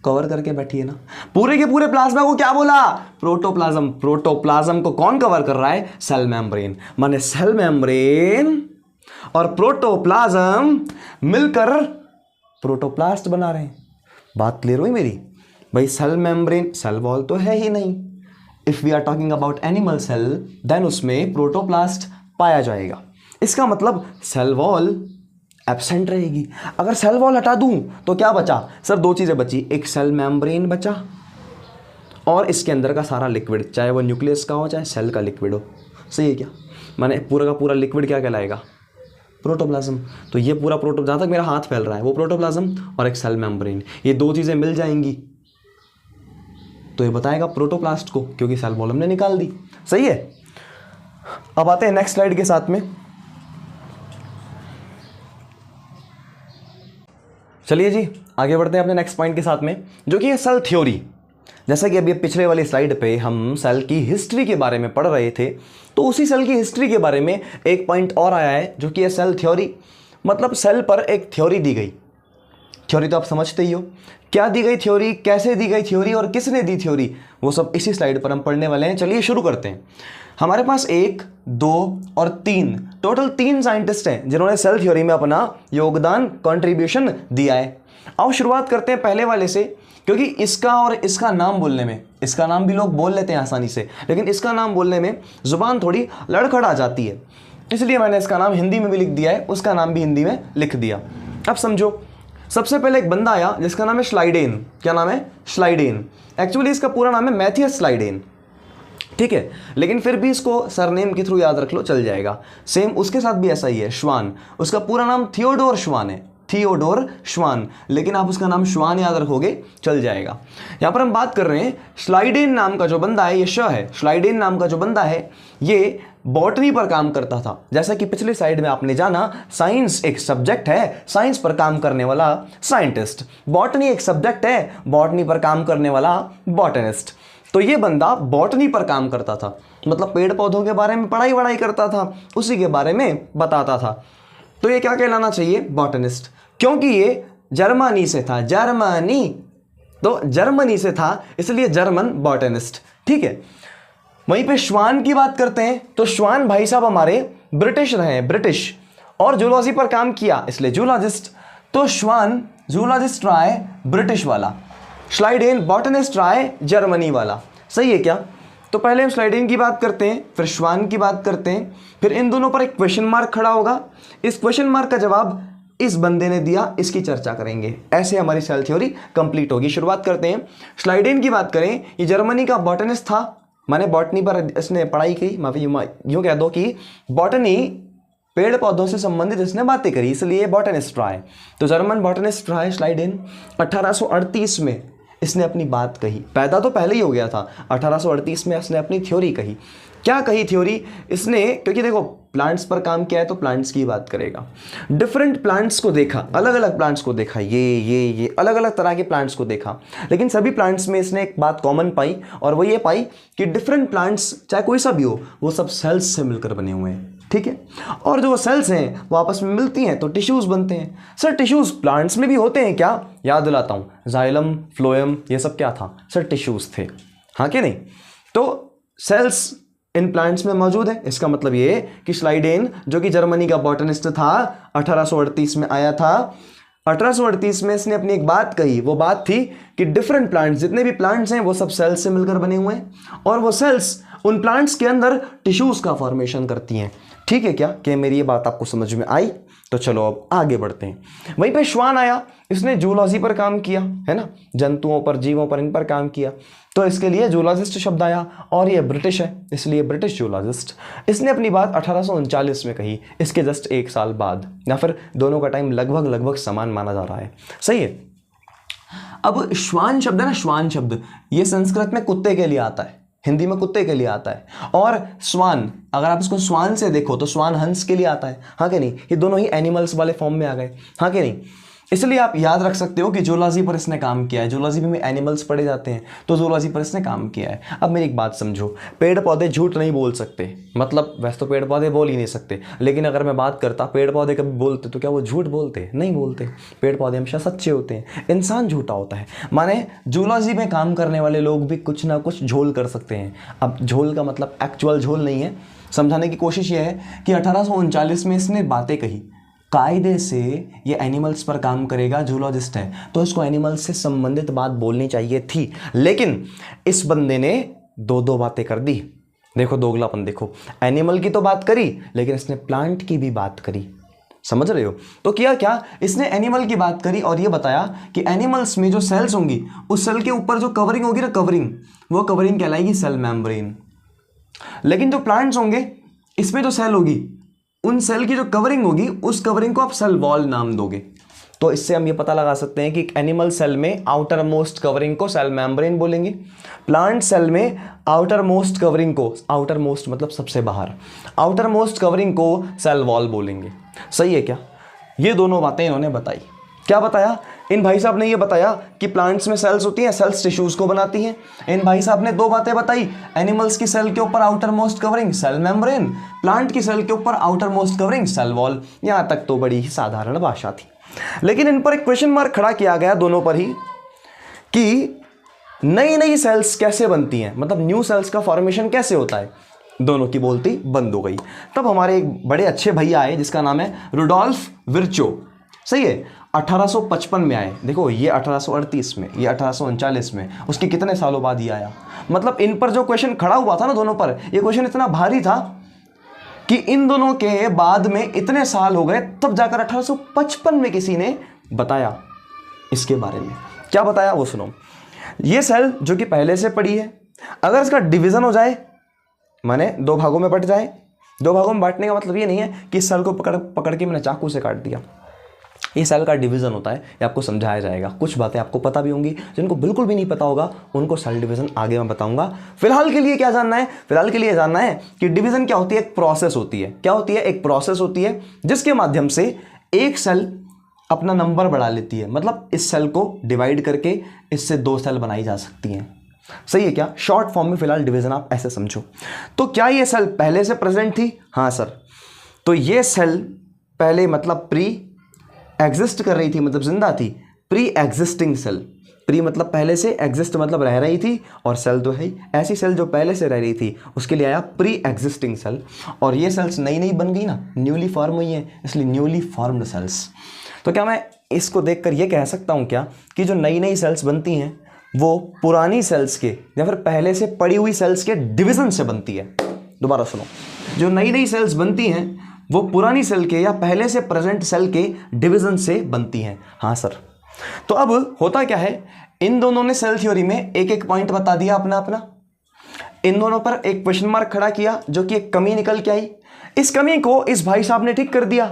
कवर करके बैठी है ना। पूरे के पूरे प्लाज्मा को क्या बोला? प्रोटोप्लाज्म। प्रोटोप्लाज्म को कौन कवर कर रहा है? Cell membrane. माने सेल मेम्ब्रेन और प्रोटोप्लाज्म मिलकर प्रोटोप्लास्ट बना रहे हैं। बात क्लियर हुई मेरी? भाई सेल मेम्ब्रेन, सेल वॉल तो है ही नहीं। If we are talking about animal cell, then उसमें प्रोटोप्लास्ट पाया जाएगा। इसका मतलब सेल वॉल एब्सेंट रहेगी। अगर सेल वॉल हटा दूं तो क्या बचा सर? दो चीज़ें बची, एक सेल मेम्ब्रेन बचा और इसके अंदर का सारा लिक्विड, चाहे वो न्यूक्लियस का हो चाहे सेल का लिक्विड हो। सही है क्या? माने पूरा का पूरा लिक्विड क्या कहलाएगा? प्रोटोप्लाज्म। तो ये पूरा प्रोटो, जहाँ तक मेरा हाथ फैल रहा है वो प्रोटोप्लाज्म और एक सेल मेम्ब्रेन, ये दो चीज़ें मिल जाएंगी तो ये बताएगा प्रोटोप्लास्ट को, क्योंकि सेल वॉल हमने निकाल दी। सही है। अब आते हैं नेक्स्ट स्लाइड के साथ में। चलिए जी आगे बढ़ते हैं अपने नेक्स्ट पॉइंट के साथ में, जो कि है सेल थ्योरी। जैसा कि अभी पिछले वाली स्लाइड पे हम सेल की हिस्ट्री के बारे में पढ़ रहे थे, तो उसी सेल की हिस्ट्री के बारे में एक पॉइंट और आया है जो कि है सेल थ्योरी। मतलब सेल पर एक थ्योरी दी गई। थ्योरी तो आप समझते ही हो, क्या दी गई थ्योरी, कैसे दी गई थ्योरी और किसने दी थ्योरी, वो सब इसी स्लाइड पर हम पढ़ने वाले हैं। चलिए शुरू करते हैं। हमारे पास 1, 2 और 3, टोटल 3 साइंटिस्ट हैं जिन्होंने सेल थ्योरी में अपना योगदान, कंट्रीब्यूशन दिया है। आओ शुरुआत करते हैं पहले वाले से, क्योंकि इसका और इसका नाम बोलने में, इसका नाम भी लोग बोल लेते हैं आसानी से, लेकिन इसका नाम बोलने में जुबान थोड़ी लड़खड़ा जाती है, इसलिए मैंने इसका नाम हिंदी में भी लिख दिया है, उसका नाम भी हिंदी में लिख दिया। अब समझो, सबसे पहले एक बंदा आया जिसका नाम है श्लाइडेन। क्या नाम है? श्लाइडेन। एक्चुअली इसका पूरा नाम है मैथियस श्लाइडेन, ठीक है, लेकिन फिर भी इसको सरनेम के थ्रू याद रख लो, चल जाएगा। सेम उसके साथ भी ऐसा ही है, श्वान। उसका पूरा नाम थियोडोर श्वान है, थियोडोर श्वान, लेकिन आप उसका नाम श्वान याद रखोगे चल जाएगा। यहां पर हम बात कर रहे हैं श्लाइडेन नाम का जो बंदा है, ये श है, श्लाइडेन नाम का जो बंदा है ये बॉटनी पर काम करता था। जैसा कि पिछले साइड में आपने जाना, साइंस एक सब्जेक्ट है, साइंस पर काम करने वाला साइंटिस्ट, बॉटनी एक सब्जेक्ट है, बॉटनी पर काम करने वाला बॉटनिस्ट। तो ये बंदा बॉटनी पर काम करता था, मतलब पेड़ पौधों के बारे में पढ़ाई वढ़ाई करता था, उसी के बारे में बताता था। तो ये क्या कहलाना चाहिए? बॉटनिस्ट, क्योंकि ये जर्मनी से था, जर्मनी, तो जर्मनी से था इसलिए जर्मन बॉटनिस्ट, ठीक है। वहीं पे श्वान की बात करते हैं, तो श्वान भाई साहब हमारे ब्रिटिश रहे, ब्रिटिश, और जूलॉजी पर काम किया इसलिए जूलॉजिस्ट। तो श्वान जूलॉजिस्ट रहा है ब्रिटिश वाला, श्लाइडेन बॉटनिस्ट रहा है जर्मनी वाला। सही है क्या? तो पहले हम श्लाइडेन की बात करते हैं, फिर श्वान की बात करते हैं, फिर इन दोनों पर एक क्वेश्चन मार्क खड़ा होगा, इस क्वेश्चन मार्क का जवाब इस बंदे ने दिया, इसकी चर्चा करेंगे। ऐसे हमारी सेल थ्योरी कंप्लीट होगी। शुरुआत करते हैं। श्लाइडेन की बात करें, ये जर्मनी का बॉटनिस्ट था, माने बॉटनी पर इसने पढ़ाई की, यूँ कह दो कि बॉटनी पेड़ पौधों से संबंधित इसने बातें करी, इसलिए बॉटनिस्ट रहा है। तो जर्मन बॉटनिस्ट रहा है श्लाइडेन। 1838 में इसने अपनी बात कही, पैदा तो पहले ही हो गया था, 1838 में इसने अपनी थ्योरी कही। क्या कही थ्योरी इसने? क्योंकि देखो प्लांट्स पर काम किया है तो प्लांट्स की बात करेगा। डिफरेंट प्लांट्स को देखा, अलग अलग प्लांट्स को देखा, ये अलग अलग तरह के प्लांट्स को देखा, लेकिन सभी प्लांट्स में इसने एक बात कॉमन पाई, और वो ये पाई कि डिफरेंट प्लांट्स चाहे कोई सा भी हो वो सब सेल्स से मिलकर बने हुए हैं, ठीक है। और जो सेल्स हैं वो आपस में मिलती हैं तो टिश्यूज बनते हैं। सर टिश्यूज प्लांट्स में भी होते हैं क्या? याद दिलाता हूँ, जाइलम, फ्लोएम, ये सब क्या था सर? टिश्यूज थे, हाँ कि नहीं? तो सेल्स इन प्लांट्स में मौजूद है। इसका मतलब ये कि श्लाइडेन जो कि जर्मनी का बॉटनिस्ट था, 1838 में आया था। 1838 में इसने अपनी एक बात कही, वो बात थी कि डिफरेंट प्लांट्स, जितने भी प्लांट्स हैं वो सब सेल्स से मिलकर बने हुए हैं, और वो सेल्स उन प्लांट्स के अंदर टिश्यूज का फॉर्मेशन करती हैं। ठीक है क्या? कि मेरी ये बात आपको समझ में आई? तो चलो अब आगे बढ़ते हैं। वहीं पे श्वान आया, इसने जूलॉजी पर काम किया, है ना, जंतुओं पर, जीवों पर, इन पर काम किया, तो इसके लिए जूलॉजिस्ट शब्द आया, और ये ब्रिटिश है इसलिए ब्रिटिश जूलॉजिस्ट। इसने अपनी बात 1839 में कही, इसके जस्ट 1 साल बाद, या फिर दोनों का टाइम लगभग समान माना जा रहा है। सही है। अब श्वान शब्द है ना, श्वान शब्द ये संस्कृत में कुत्ते के लिए आता है, हिंदी में कुत्ते के लिए आता है, और स्वान अगर आप इसको स्वान से देखो तो स्वान हंस के लिए आता है, हाँ कि नहीं? ये दोनों ही एनिमल्स वाले फॉर्म में आ गए, हाँ कि नहीं? इसलिए आप याद रख सकते हो कि जूलॉजी पर इसने काम किया है, जूलॉजी में एनिमल्स पढ़े जाते हैं, तो जूलॉजी पर इसने काम किया है। अब मेरी एक बात समझो, पेड़ पौधे झूठ नहीं बोल सकते, मतलब वैसे तो पेड़ पौधे बोल ही नहीं सकते, लेकिन अगर मैं बात करता पेड़ पौधे कभी बोलते तो क्या वो झूठ बोलते? नहीं बोलते। पेड़ पौधे हमेशा सच्चे होते हैं, इंसान झूठा होता है। माने जूलॉजी में काम करने वाले लोग भी कुछ ना कुछ झोल कर सकते हैं। अब झोल का मतलब एक्चुअल झोल नहीं है, समझाने की कोशिश ये है कि 1839 में इसने बातें कही, कायदे से ये एनिमल्स पर काम करेगा, जूलॉजिस्ट है तो इसको एनिमल्स से संबंधित बात बोलनी चाहिए थी, लेकिन इस बंदे ने 2 बातें कर दी। देखो दोगलापन, देखो एनिमल की तो बात करी लेकिन इसने प्लांट की भी बात करी। समझ रहे हो? तो किया क्या, इसने एनिमल की बात करी और ये बताया कि एनिमल्स में जो सेल्स होंगी उस सेल के ऊपर जो कवरिंग होगी ना, कवरिंग, वो कवरिंग कहलाएगी सेल मेम्ब्रेन। लेकिन जो प्लांट्स होंगे इसमें जो सेल होगी उन सेल की जो कवरिंग होगी उस कवरिंग को आप सेल वॉल नाम दोगे। तो इससे हम ये पता लगा सकते हैं कि एनिमल सेल में आउटर मोस्ट कवरिंग को सेल मेम्ब्रेन बोलेंगे, प्लांट सेल में आउटर मोस्ट कवरिंग को, आउटर मोस्ट मतलब सबसे बाहर, आउटर मोस्ट कवरिंग को सेल वॉल बोलेंगे। सही है क्या? ये दोनों बातें इन्होंने बताई। क्या बताया? इन भाई साहब ने ये बताया कि प्लांट्स में सेल्स होती हैं, सेल्स टिश्यूज को बनाती हैं। इन भाई साहब ने दो बातें बताई, एनिमल्स की सेल के ऊपर outermost covering cell membrane, plant की सेल के ऊपर outermost covering cell wall. यहां तक तो बड़ी ही साधारण भाषा थी, लेकिन इन पर एक क्वेश्चन मार्क खड़ा किया गया दोनों पर ही कि नई नई सेल्स कैसे बनती हैं, मतलब न्यू सेल्स का फॉर्मेशन कैसे होता है। दोनों की बोलती बंद हो गई। तब हमारे एक बड़े अच्छे भैया आए जिसका नाम है रुडोल्फ विर्चो। सही है, 1855 में आए। देखो ये 1838 में, ये 1839 में, उसके कितने सालों बाद ये आया। मतलब इन पर जो क्वेश्चन खड़ा हुआ था ना दोनों पर, ये क्वेश्चन इतना भारी था कि इन दोनों के बाद में इतने साल हो गए तब जाकर 1855 में किसी ने बताया इसके बारे में। क्या बताया वो सुनो। ये सेल जो कि पहले से पड़ी है, अगर इसका डिवीजन हो जाए, माने दो भागों में बट जाए, दो भागों में बांटने का मतलब ये नहीं है कि इस सेल को पकड़ के मैंने चाकू से काट दिया। ये सेल का डिवीजन होता है, ये आपको समझाया जाएगा। कुछ बातें आपको पता भी होंगी, जिनको बिल्कुल भी नहीं पता होगा उनको सेल डिवीजन आगे मैं बताऊंगा। फिलहाल के लिए क्या जानना है? फिलहाल के लिए जानना है कि डिवीजन क्या होती है। एक प्रोसेस होती है। क्या होती है? एक प्रोसेस होती है जिसके माध्यम से एक सेल अपना नंबर बढ़ा लेती है। मतलब इस सेल को डिवाइड करके इससे दो सेल बनाई जा सकती हैं। सही है क्या? शॉर्ट फॉर्म में फिलहाल डिवीजन आप ऐसे समझो। तो क्या ये सेल पहले से प्रेजेंट थी? हाँ सर। तो ये सेल पहले मतलब प्री एग्जिस्ट कर रही थी, मतलब जिंदा थी। प्री एग्जिस्टिंग सेल, प्री मतलब पहले से, एग्जिस्ट मतलब रह रही थी, और सेल तो है ही। ऐसी सेल जो पहले से रह रही थी उसके लिए आया प्री एग्जिस्टिंग सेल। और ये सेल्स नई नई बन गई ना, न्यूली फॉर्म हुई है, इसलिए न्यूली फॉर्म्ड सेल्स। तो क्या मैं इसको देखकर ये कह सकता हूँ क्या कि जो नई नई सेल्स बनती हैं वो पुरानी सेल्स के या फिर पहले से पड़ी हुई सेल्स के डिवीजन से बनती है? दोबारा सुनो, जो नई नई सेल्स बनती हैं वो पुरानी सेल के या पहले से प्रेजेंट सेल के डिवीजन से बनती हैं। हाँ सर। तो अब होता क्या है, इन दोनों ने सेल थ्योरी में एक एक पॉइंट बता दिया अपना अपना। इन दोनों पर एक क्वेश्चन मार्क खड़ा किया, जो कि एक कमी निकल के आई। इस कमी को इस भाई साहब ने ठीक कर दिया।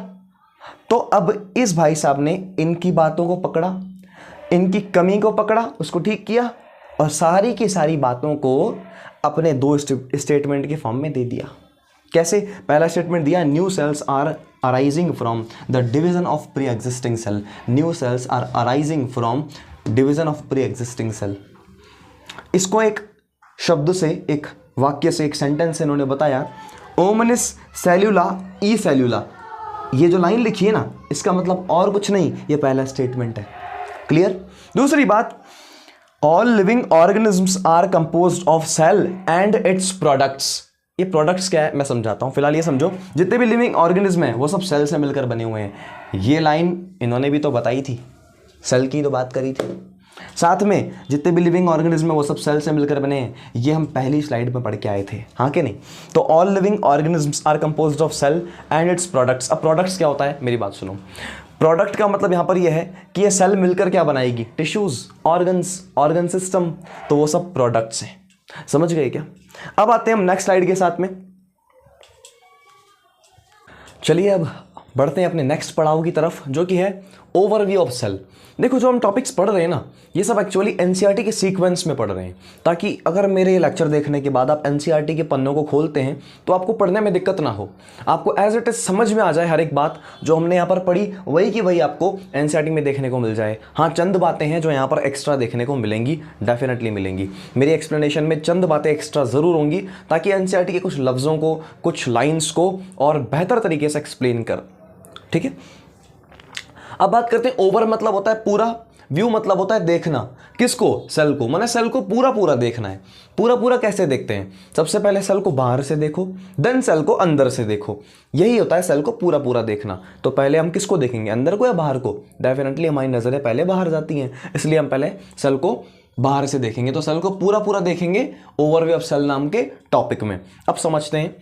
तो अब इस भाई साहब ने इनकी बातों को पकड़ा, इनकी कमी को पकड़ा, उसको ठीक किया और सारी की सारी बातों को अपने दो स्टेटमेंट के फॉर्म में दे दिया। कैसे? पहला स्टेटमेंट दिया, new cells are arising from the division of pre existing cell. New cells are arising from division of pre existing cell. इसको एक शब्द से, एक वाक्य से, एक सेंटेंस से इन्होंने बताया, ओमनिस सेल्यूला ई सेल्यूला। ये जो लाइन लिखी है ना, इसका मतलब और कुछ नहीं, ये पहला स्टेटमेंट है। क्लियर? दूसरी बात, all living organisms are composed of cell and its products. ये प्रोडक्ट्स क्या है मैं समझाता हूँ। फिलहाल ये समझो, जितने भी लिविंग ऑर्गेनिज्म हैं वो सब सेल से मिलकर बने हुए हैं। ये लाइन इन्होंने भी तो बताई थी, सेल की तो बात करी थी। साथ में जितने भी लिविंग ऑर्गेनिज्म हैं वो सब सेल से मिलकर बने हैं, ये हम पहली स्लाइड में पढ़ के आए थे। हाँ कि नहीं? तो all living organisms are composed of cell and its products. अब प्रोडक्ट्स क्या होता है, मेरी बात सुनो। प्रोडक्ट का मतलब यहाँ पर यह है कि ये सेल मिलकर क्या बनाएगी? टिश्यूज, ऑर्गन्स, ऑर्गन सिस्टम, तो वो सब प्रोडक्ट्स हैं। समझ गए क्या? अब आते हैं हम नेक्स्ट स्लाइड के साथ में। चलिए अब बढ़ते हैं अपने नेक्स्ट पड़ाव की तरफ, जो कि है ओवरव्यू ऑफ सेल। देखो जो हम टॉपिक्स पढ़ रहे हैं ना, ये सब एक्चुअली एनसीईआरटी के सीक्वेंस में पढ़ रहे हैं, ताकि अगर मेरे लेक्चर देखने के बाद आप एनसीईआरटी के पन्नों को खोलते हैं तो आपको पढ़ने में दिक्कत ना हो, आपको एज इट इज समझ में आ जाए हर एक बात जो हमने यहाँ पर पढ़ी, वही की वही आपको एनसीईआरटी में देखने को मिल जाए। हाँ, चंद बातें हैं जो यहाँ पर एक्स्ट्रा देखने को मिलेंगी, डेफिनेटली मिलेंगी। मेरी एक्सप्लेनेशन में चंद बातें एक्स्ट्रा ज़रूर होंगी, ताकि एनसीईआरटी के कुछ लफ्ज़ों को, कुछ लाइन्स को और बेहतर तरीके से एक्सप्लेन कर। ठीक है, अब बात करते हैं। ओवर मतलब होता है पूरा, व्यू मतलब होता है देखना। किसको? सेल को। माने सेल को पूरा पूरा देखना है। पूरा पूरा कैसे देखते हैं? सबसे पहले सेल को बाहर से देखो, देन सेल को अंदर से देखो। यही होता है सेल को पूरा पूरा देखना। तो पहले हम किसको देखेंगे, अंदर को या बाहर को? डेफिनेटली हमारी नज़रें पहले बाहर जाती हैं, इसलिए हम पहले सेल को बाहर से देखेंगे। तो सेल को पूरा पूरा देखेंगे ओवरव्यू ऑफ सेल नाम के टॉपिक में। अब समझते हैं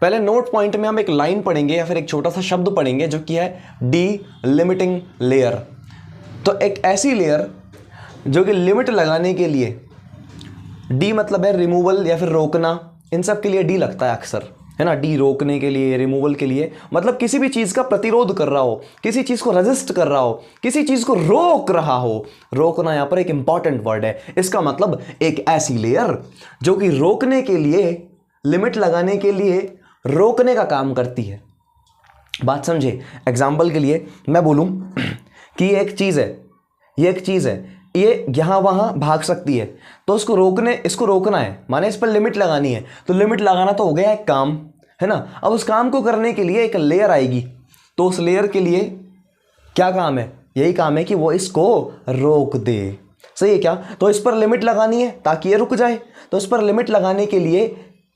पहले नोट पॉइंट में हम एक लाइन पढ़ेंगे या फिर एक छोटा सा शब्द पढ़ेंगे जो कि है डीलिमिटिंग लेयर। तो एक ऐसी लेयर जो कि लिमिट लगाने के लिए, डी मतलब है रिमूवल या फिर रोकना, इन सब के लिए डी लगता है अक्सर, है ना। डी रोकने के लिए, रिमूवल के लिए, मतलब किसी भी चीज़ का प्रतिरोध कर रहा हो, किसी चीज़ को रेजिस्ट कर रहा हो, किसी चीज़ को रोक रहा हो। रोकना यहां पर एक इंपॉर्टेंट वर्ड है। इसका मतलब एक ऐसी लेयर जो कि रोकने के लिए, लिमिट लगाने के लिए रोकने का काम करती है। बात समझे। एग्जाम्पल के लिए मैं बोलूं कि ये एक चीज़ है, ये एक चीज़ है, ये यहां वहां भाग सकती है, तो इसको रोकना है, माने इस पर लिमिट लगानी है। तो लिमिट लगाना तो हो गया एक काम, है ना। अब उस काम को करने के लिए एक लेयर आएगी, तो उस लेयर के लिए क्या काम है? यही काम है कि वो इसको रोक दे। सही है क्या? तो इस पर लिमिट लगानी है ताकि ये रुक जाए, तो इस पर लिमिट लगाने के लिए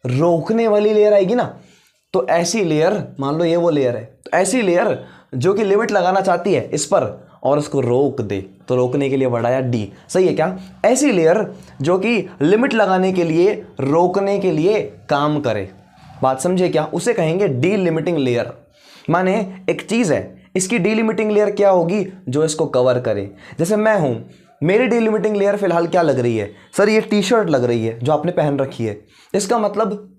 रोकने वाली लेयर आएगी ना। तो ऐसी लेयर, मान लो ये वो लेयर है, तो ऐसी लेयर जो कि लिमिट लगाना चाहती है इस पर और उसको रोक दे, तो रोकने के लिए वर्ड आया डी। सही है क्या? ऐसी लेयर जो कि लिमिट लगाने के लिए, रोकने के लिए काम करे। बात समझे क्या? उसे कहेंगे डीलिमिटिंग लेयर। माने एक चीज़ है, इसकी डीलिमिटिंग लेयर क्या होगी? जो इसको कवर करे। जैसे मैं हूं, मेरी डीलिमिटिंग लेयर फिलहाल क्या लग रही है? सर ये टी शर्ट लग रही है जो आपने पहन रखी है। इसका मतलब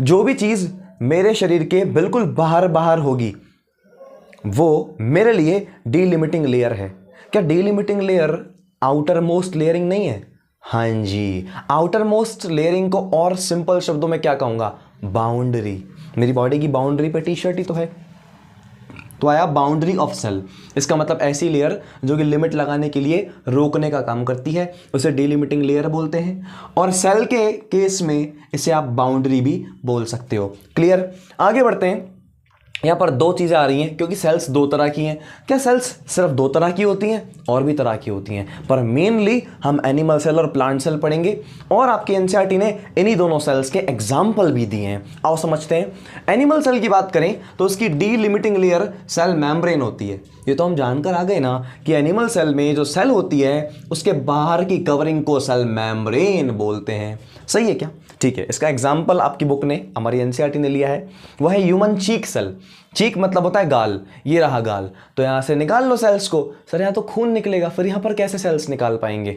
जो भी चीज़ मेरे शरीर के बिल्कुल बाहर बाहर होगी वो मेरे लिए डीलिमिटिंग लेयर है। क्या डीलिमिटिंग लेयर आउटर मोस्ट लेयरिंग नहीं है? हाँ जी, आउटर मोस्ट लेयरिंग को और सिंपल शब्दों में क्या कहूंगा? बाउंड्री। मेरी बॉडी की बाउंड्री पे टी शर्ट ही तो है, तो आया बाउंड्री ऑफ सेल। इसका मतलब ऐसी लेयर जो कि लिमिट लगाने के लिए रोकने का काम करती है, उसे डीलिमिटिंग लेयर बोलते हैं। और सेल के केस में इसे आप बाउंड्री भी बोल सकते हो। क्लियर? आगे बढ़ते हैं। यहाँ पर दो चीज़ें आ रही हैं क्योंकि सेल्स दो तरह की हैं। क्या सेल्स सिर्फ दो तरह की होती हैं? और भी तरह की होती हैं, पर मेनली हम एनिमल सेल और प्लांट सेल पढ़ेंगे। और आपकी एनसीईआरटी ने इन्हीं दोनों सेल्स के एग्जाम्पल भी दिए हैं। आओ समझते हैं। एनिमल सेल की बात करें तो उसकी डीलिमिटिंग लेयर सेल मेम्ब्रेन होती है। ये तो हम जानकर आ गए ना कि एनिमल सेल में जो सेल होती है उसके बाहर की कवरिंग को सेल मेम्ब्रेन बोलते हैं। सही है क्या? ठीक है। इसका एग्जाम्पल आपकी बुक ने, हमारी एनसीईआरटी ने लिया है, वह है ह्यूमन चीक सेल। चीक मतलब होता है गाल, ये रहा गाल, तो यहां से निकाल लो सेल्स को। सर यहां तो खून निकलेगा, फिर यहां पर कैसे सेल्स निकाल पाएंगे?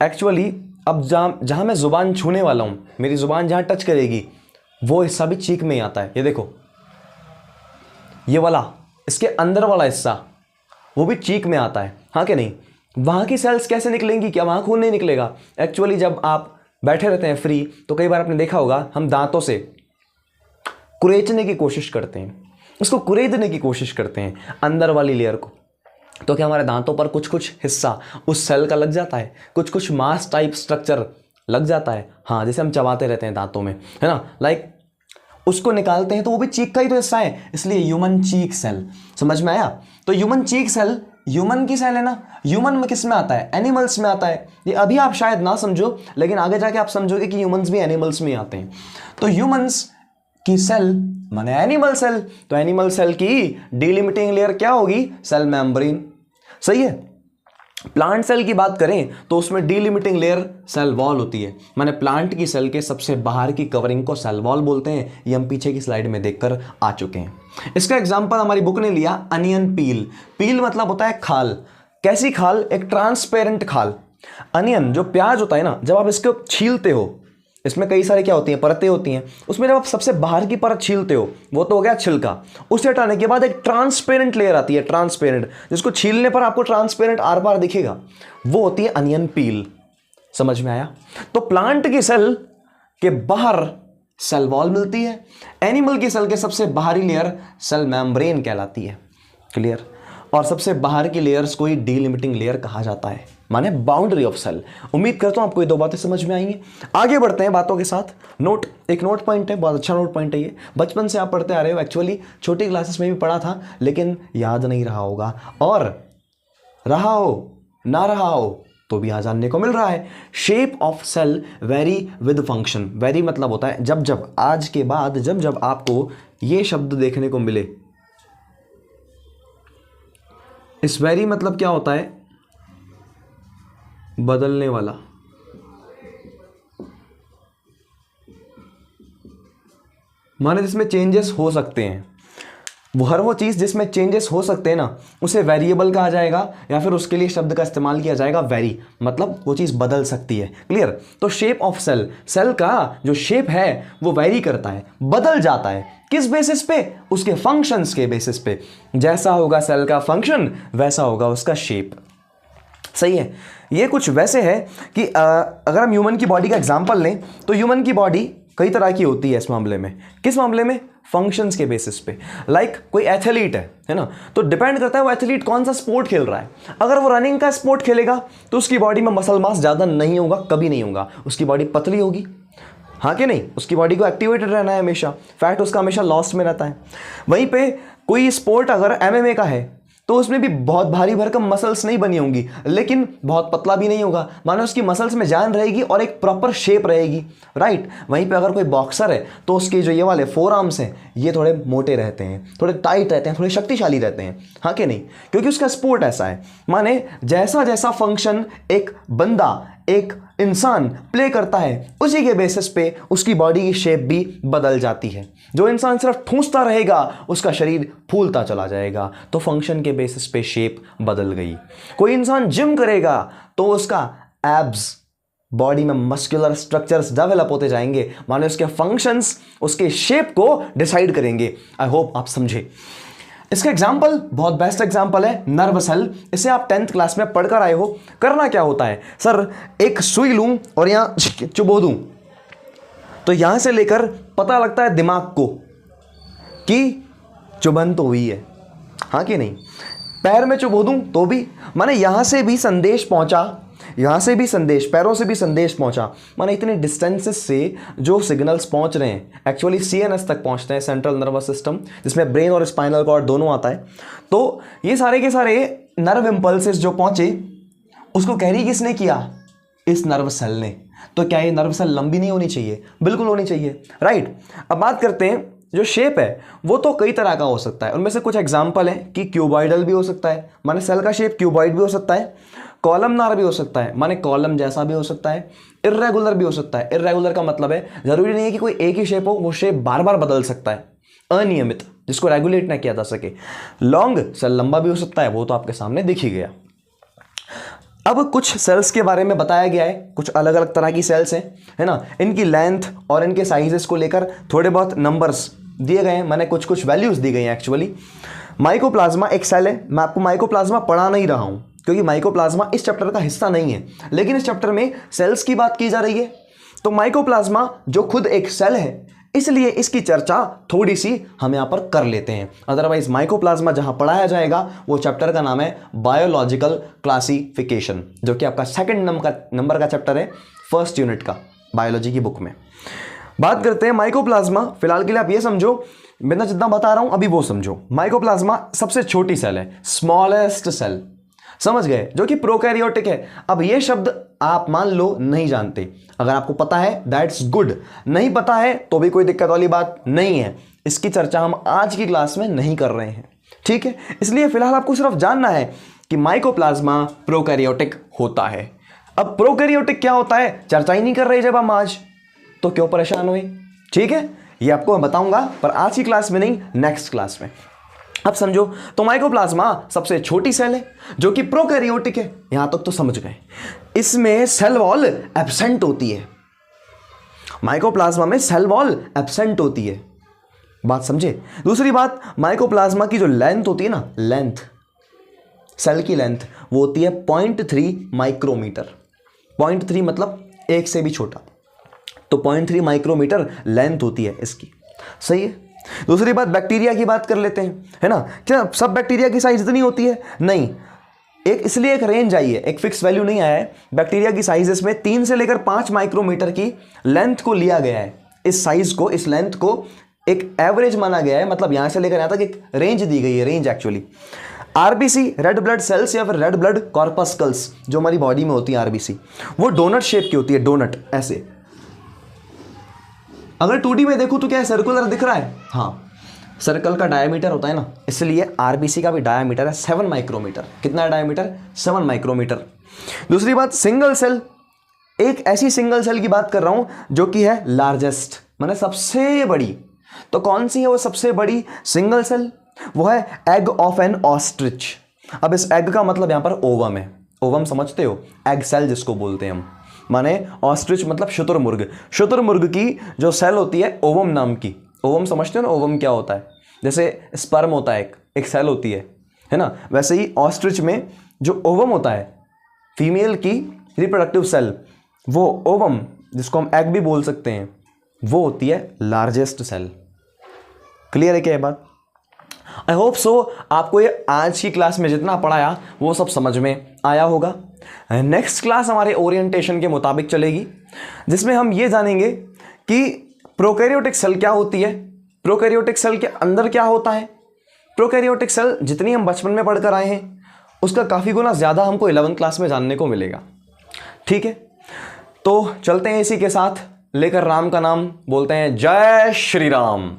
एक्चुअली अब जहां मैं जुबान छूने वाला हूं, मेरी जुबान जहां टच करेगी वो हिस्सा भी चीक में ही आता है। ये देखो, ये वाला, इसके अंदर वाला हिस्सा वो भी चीक में आता है, हाँ कि नहीं? वहां की सेल्स कैसे निकलेंगी? क्या वहां खून नहीं निकलेगा? एक्चुअली जब आप बैठे रहते हैं फ्री, तो कई बार आपने देखा होगा हम दांतों से कुरेचने की कोशिश करते हैं, उसको कुरेदने की कोशिश करते हैं अंदर वाली लेयर को। तो क्या हमारे दांतों पर कुछ कुछ हिस्सा उस सेल का लग जाता है? कुछ कुछ मास टाइप स्ट्रक्चर लग जाता है? हाँ, जैसे हम चबाते रहते हैं दांतों में, है ना, लाइक उसको निकालते हैं तो वो भी चीक का ही तो हिस्सा है, इसलिए ह्यूमन चीक सेल। समझ में आया? तो ह्यूमन चीक सेल ह्यूमन की सेल है ना। ह्यूमन में किस में आता है? एनिमल्स में आता है। ये अभी आप शायद ना समझो, लेकिन आगे जाके आप समझोगे कि ह्यूमंस भी एनिमल्स में आते हैं। तो ह्यूमंस की सेल माने एनिमल सेल, तो एनिमल सेल की डीलिमिटिंग लेयर क्या होगी? Cell membrane. सही है। प्लांट सेल की बात करें तो उसमें डीलिमिटिंग लेयर सेल वॉल होती है, माने प्लांट की सेल के सबसे बाहर की कवरिंग को सेल वॉल बोलते हैं। ये हम पीछे की स्लाइड में देखकर आ चुके हैं। इसका एग्जांपल हमारी बुक ने लिया अनियन पील। पील मतलब होता है खाल। कैसी खाल? एक ट्रांसपेरेंट खाल। अनियन जो प्याज होता है ना, जब आप इसको छीलते हो, इसमें कई सारे क्या होती हैं? परतें होती हैं। उसमें जब आप सबसे बाहर की परत छीलते हो, वो तो हो गया छिलका। उसे हटाने के बाद एक ट्रांसपेरेंट लेयर आती है, ट्रांसपेरेंट, जिसको छीलने पर आपको ट्रांसपेरेंट आर पार दिखेगा, वो होती है अनियन पील। समझ में आया? तो प्लांट की सेल के बाहर सेल वॉल मिलती है, एनिमल की सेल के सबसे बाहरी लेयर सेल मेम्ब्रेन कहलाती है। क्लियर? और सबसे बाहर की लेयर्स को ही डीलिमिटिंग लेयर कहा जाता है, माने बाउंड्री ऑफ सेल। उम्मीद करता हूं आपको ये दो बातें समझ में आएंगी। आगे बढ़ते हैं बातों के साथ। एक नोट पॉइंट है, बहुत अच्छा नोट पॉइंट है ये, बचपन से आप पढ़ते आ रहे हो। एक्चुअली छोटी क्लासेस में भी पढ़ा था, लेकिन याद नहीं रहा होगा, और रहा हो ना रहा हो तो भी यहाँ जानने को मिल रहा है। Shape of cell vary with function. Vary मतलब होता है जब जब, आज के बाद जब जब आपको ये शब्द देखने को मिले, इस वेरी मतलब क्या होता है? बदलने वाला। माने जिसमें चेंजेस हो सकते हैं, वो चीज़ जिसमें चेंजेस हो सकते हैं ना, उसे वेरिएबल कहा जाएगा, या फिर उसके लिए शब्द का इस्तेमाल किया जाएगा वेरी, मतलब वो चीज़ बदल सकती है। क्लियर? तो शेप ऑफ सेल, सेल का जो शेप है वो वेरी करता है, बदल जाता है। किस बेसिस पे? उसके फंक्शंस के बेसिस पे। जैसा होगा सेल का फंक्शन वैसा होगा उसका शेप। सही है। ये कुछ वैसे है कि अगर हम ह्यूमन की बॉडी का एग्जांपल लें तो ह्यूमन की बॉडी कई तरह की होती है इस मामले में। किस मामले में? फंक्शंस के बेसिस पे। लाइक कोई एथलीट है ना, तो डिपेंड करता है वो एथलीट कौन सा स्पोर्ट खेल रहा है। अगर वो रनिंग का स्पोर्ट खेलेगा तो उसकी बॉडी में मसल मास ज़्यादा नहीं होगा, कभी नहीं होगा, उसकी बॉडी पतली होगी, हाँ कि नहीं? उसकी बॉडी को एक्टिवेटेड रहना है हमेशा, फैट उसका हमेशा लॉस्ट में रहता है। वहीं पे कोई स्पोर्ट अगर एमएमए का है तो उसमें भी बहुत भारी भरकम मसल्स नहीं बनी होंगी, लेकिन बहुत पतला भी नहीं होगा, मानो उसकी मसल्स में जान रहेगी और एक प्रॉपर शेप रहेगी, राइट? वहीं पे अगर कोई बॉक्सर है तो उसके जो ये वाले फोर आर्म्स हैं ये थोड़े मोटे रहते हैं, थोड़े टाइट रहते हैं, थोड़े शक्तिशाली रहते हैं, हाँ कि नहीं? क्योंकि उसका स्पोर्ट ऐसा है। माने जैसा जैसा फंक्शन एक बंदा, एक इंसान प्ले करता है, उसी के बेसिस पे उसकी बॉडी की शेप भी बदल जाती है। जो इंसान सिर्फ ठूंसता रहेगा उसका शरीर फूलता चला जाएगा, तो फंक्शन के बेसिस पे शेप बदल गई। कोई इंसान जिम करेगा तो उसका एब्स, बॉडी में मस्कुलर स्ट्रक्चर्स डेवलप होते जाएंगे, माने उसके फंक्शंस उसके शेप को डिसाइड करेंगे। आई होप आप समझे। इसका एग्जाम्पल, बहुत बेस्ट एग्जाम्पल है नर्व सेल। इसे आप 10th क्लास में पढ़कर आए हो। करना क्या होता है? सर एक सुई लूं और यहां चुबो दूं, तो यहां से लेकर पता लगता है दिमाग को कि चुभन तो हुई है, हाँ कि नहीं? पैर में चुबो दूं तो भी, माने यहां से भी संदेश पहुंचा, यहां से भी संदेश, पैरों से भी संदेश पहुंचा। माने इतने डिस्टेंसेस से जो सिग्नल्स पहुंच रहे हैं एक्चुअली सीएनएस तक पहुंचते हैं, सेंट्रल नर्वस सिस्टम, जिसमें ब्रेन और स्पाइनल कॉर्ड दोनों आता है। तो ये सारे के सारे नर्व इंपल्सेस जो पहुंचे उसको कैरी किसने किया? इस नर्व सेल ने। तो क्या ये नर्व सेल लंबी नहीं होनी चाहिए? बिल्कुल होनी चाहिए, राइट? अब बात करते हैं जो शेप है वो तो कई तरह का हो सकता है। उनमें से कुछ एग्जाम्पल है कि क्यूबॉइडल भी हो सकता है, माने सेल का शेप क्यूबॉइड भी हो सकता है, कॉलमनार भी हो सकता है, माने कॉलम जैसा भी हो सकता है, इर्रेगुलर भी हो सकता है। इर्रेगुलर का मतलब है जरूरी नहीं है कि कोई एक ही शेप हो, वो शेप बार बार बदल सकता है, अनियमित, जिसको रेगुलेट ना किया जा सके। लॉन्ग सेल लंबा भी हो सकता है, वो तो आपके सामने दिख ही गया। अब कुछ सेल्स के बारे में बताया गया है, कुछ अलग अलग तरह की सेल्स हैं, है ना? इनकी लेंथ और इनके साइजेस को लेकर थोड़े बहुत नंबर्स दिए गए हैं, मैंने कुछ कुछ वैल्यूज दी गई हैं एक्चुअली। माइकोप्लाज्मा एक सेल है। मैं आपको माइकोप्लाज्मा पढ़ा नहीं रहा हूं क्योंकि माइकोप्लाज्मा इस चैप्टर का हिस्सा नहीं है, लेकिन इस चैप्टर में सेल्स की बात की जा रही है। तो माइकोप्लाज्मा जो खुद एक सेल है, इसलिए इसकी चर्चा थोड़ी सी हम यहां पर कर लेते हैं। अदरवाइज माइकोप्लाज्मा जहां पढ़ाया जाएगा वो चैप्टर का नाम है बायोलॉजिकल क्लासिफिकेशन, जो कि आपका सेकंड नंबर का चैप्टर है फर्स्ट यूनिट का बायोलॉजी की बुक में। बात करते हैं माइकोप्लाज्मा। फिलहाल के लिए आप ये समझो, मैं जितना बता रहा हूं अभी वो समझो। माइकोप्लाज्मा सबसे छोटी सेल है, स्मॉलेस्ट सेल, समझ गए, जो कि प्रोकैरियोटिक है। अब ये शब्द आप मान लो नहीं जानते, अगर आपको पता है दैट्स गुड, नहीं पता है तो भी कोई दिक्कत वाली बात नहीं है। इसकी चर्चा हम आज की क्लास में नहीं कर रहे हैं, ठीक है? इसलिए फिलहाल आपको सिर्फ जानना है कि माइकोप्लाज्मा प्रोकैरियोटिक होता है। अब प्रोकैरियोटिक क्या होता है चर्चा ही नहीं कर रहे जब हम आज, तो क्यों परेशान हुए? ठीक है, ये आपको मैं बताऊंगा, पर आज की क्लास में नहीं, नेक्स्ट क्लास में। अब समझो, तो माइकोप्लाज्मा सबसे छोटी सेल है जो कि प्रोकैरियोटिक है, यहां तक तो समझ गए। इसमें सेल वॉल एब्सेंट होती है, माइकोप्लाज्मा में सेल वॉल एब्सेंट होती है, बात समझे? दूसरी बात, माइकोप्लाज्मा की जो लेंथ होती है ना, लेंथ, सेल की लेंथ, वो होती है 0.3 माइक्रोमीटर। 0.3 मतलब एक से भी छोटा, तो 0.3 माइक्रोमीटर लेंथ होती है इसकी, सही है? दूसरी बात, बैक्टीरिया की बात कर लेते हैं, है ना? क्या सब बैक्टीरिया की साइज इतनी होती है? नहीं, इसलिए एक रेंज आई है, एक फिक्स वैल्यू नहीं आया है। बैक्टीरिया की साइजेस में 3 से लेकर 5 माइक्रोमीटर की लेंथ को लिया गया है। इस साइज को, इस लेंथ को एक एवरेज माना गया है, मतलब यहां से लेकर यहां तक एक रेंज दी गई है, range actually. RBC, red blood cells या फिर रेड ब्लड कॉर्पस्कल्स, जो हमारी बॉडी में होती है आरबीसी, वो डोनट शेप की होती है, डोनट ऐसे। अगर 2D में देखूं तो क्या सर्कुलर दिख रहा है? हाँ, सर्कल का डायमीटर होता है ना, इसलिए आरबीसी का भी डायमीटर है 7 माइक्रोमीटर। कितना है डायमीटर? 7 माइक्रोमीटर। दूसरी बात, सिंगल सेल, एक ऐसी सिंगल सेल की बात कर रहा हूं जो कि है लार्जेस्ट, माने सबसे बड़ी। तो कौन सी है वो सबसे बड़ी सिंगल सेल? वो है एग ऑफ एन ऑस्ट्रिच। अब इस एग का मतलब यहां पर ओवम है। ओवम समझते हो, एग सेल जिसको बोलते हैं हम, माने ऑस्ट्रिच मतलब शुतुरमुर्ग। शुतुरमुर्ग की जो सेल होती है ओवम नाम की। ओवम समझते हो ना, ओवम क्या होता है? जैसे स्पर्म होता है, एक सेल होती है ना, वैसे ही ऑस्ट्रिच में जो ओवम होता है, फीमेल की रिप्रोडक्टिव सेल, वो ओवम जिसको हम एग भी बोल सकते हैं, वो होती है लार्जेस्ट सेल। क्लियर है क्या ये बात? आई होप सो आपको ये आज की क्लास में जितना पढ़ाया वो सब समझ में आया होगा। नेक्स्ट क्लास हमारे ओरिएंटेशन के मुताबिक चलेगी, जिसमें हम ये जानेंगे कि प्रोकैरियोटिक सेल क्या होती है, प्रोकैरियोटिक सेल के अंदर क्या होता है। प्रोकैरियोटिक सेल जितनी हम बचपन में पढ़कर आए हैं उसका काफ़ी गुना ज़्यादा हमको 11th क्लास में जानने को मिलेगा। ठीक है, तो चलते हैं इसी के साथ, लेकर राम का नाम बोलते हैं जय श्री राम।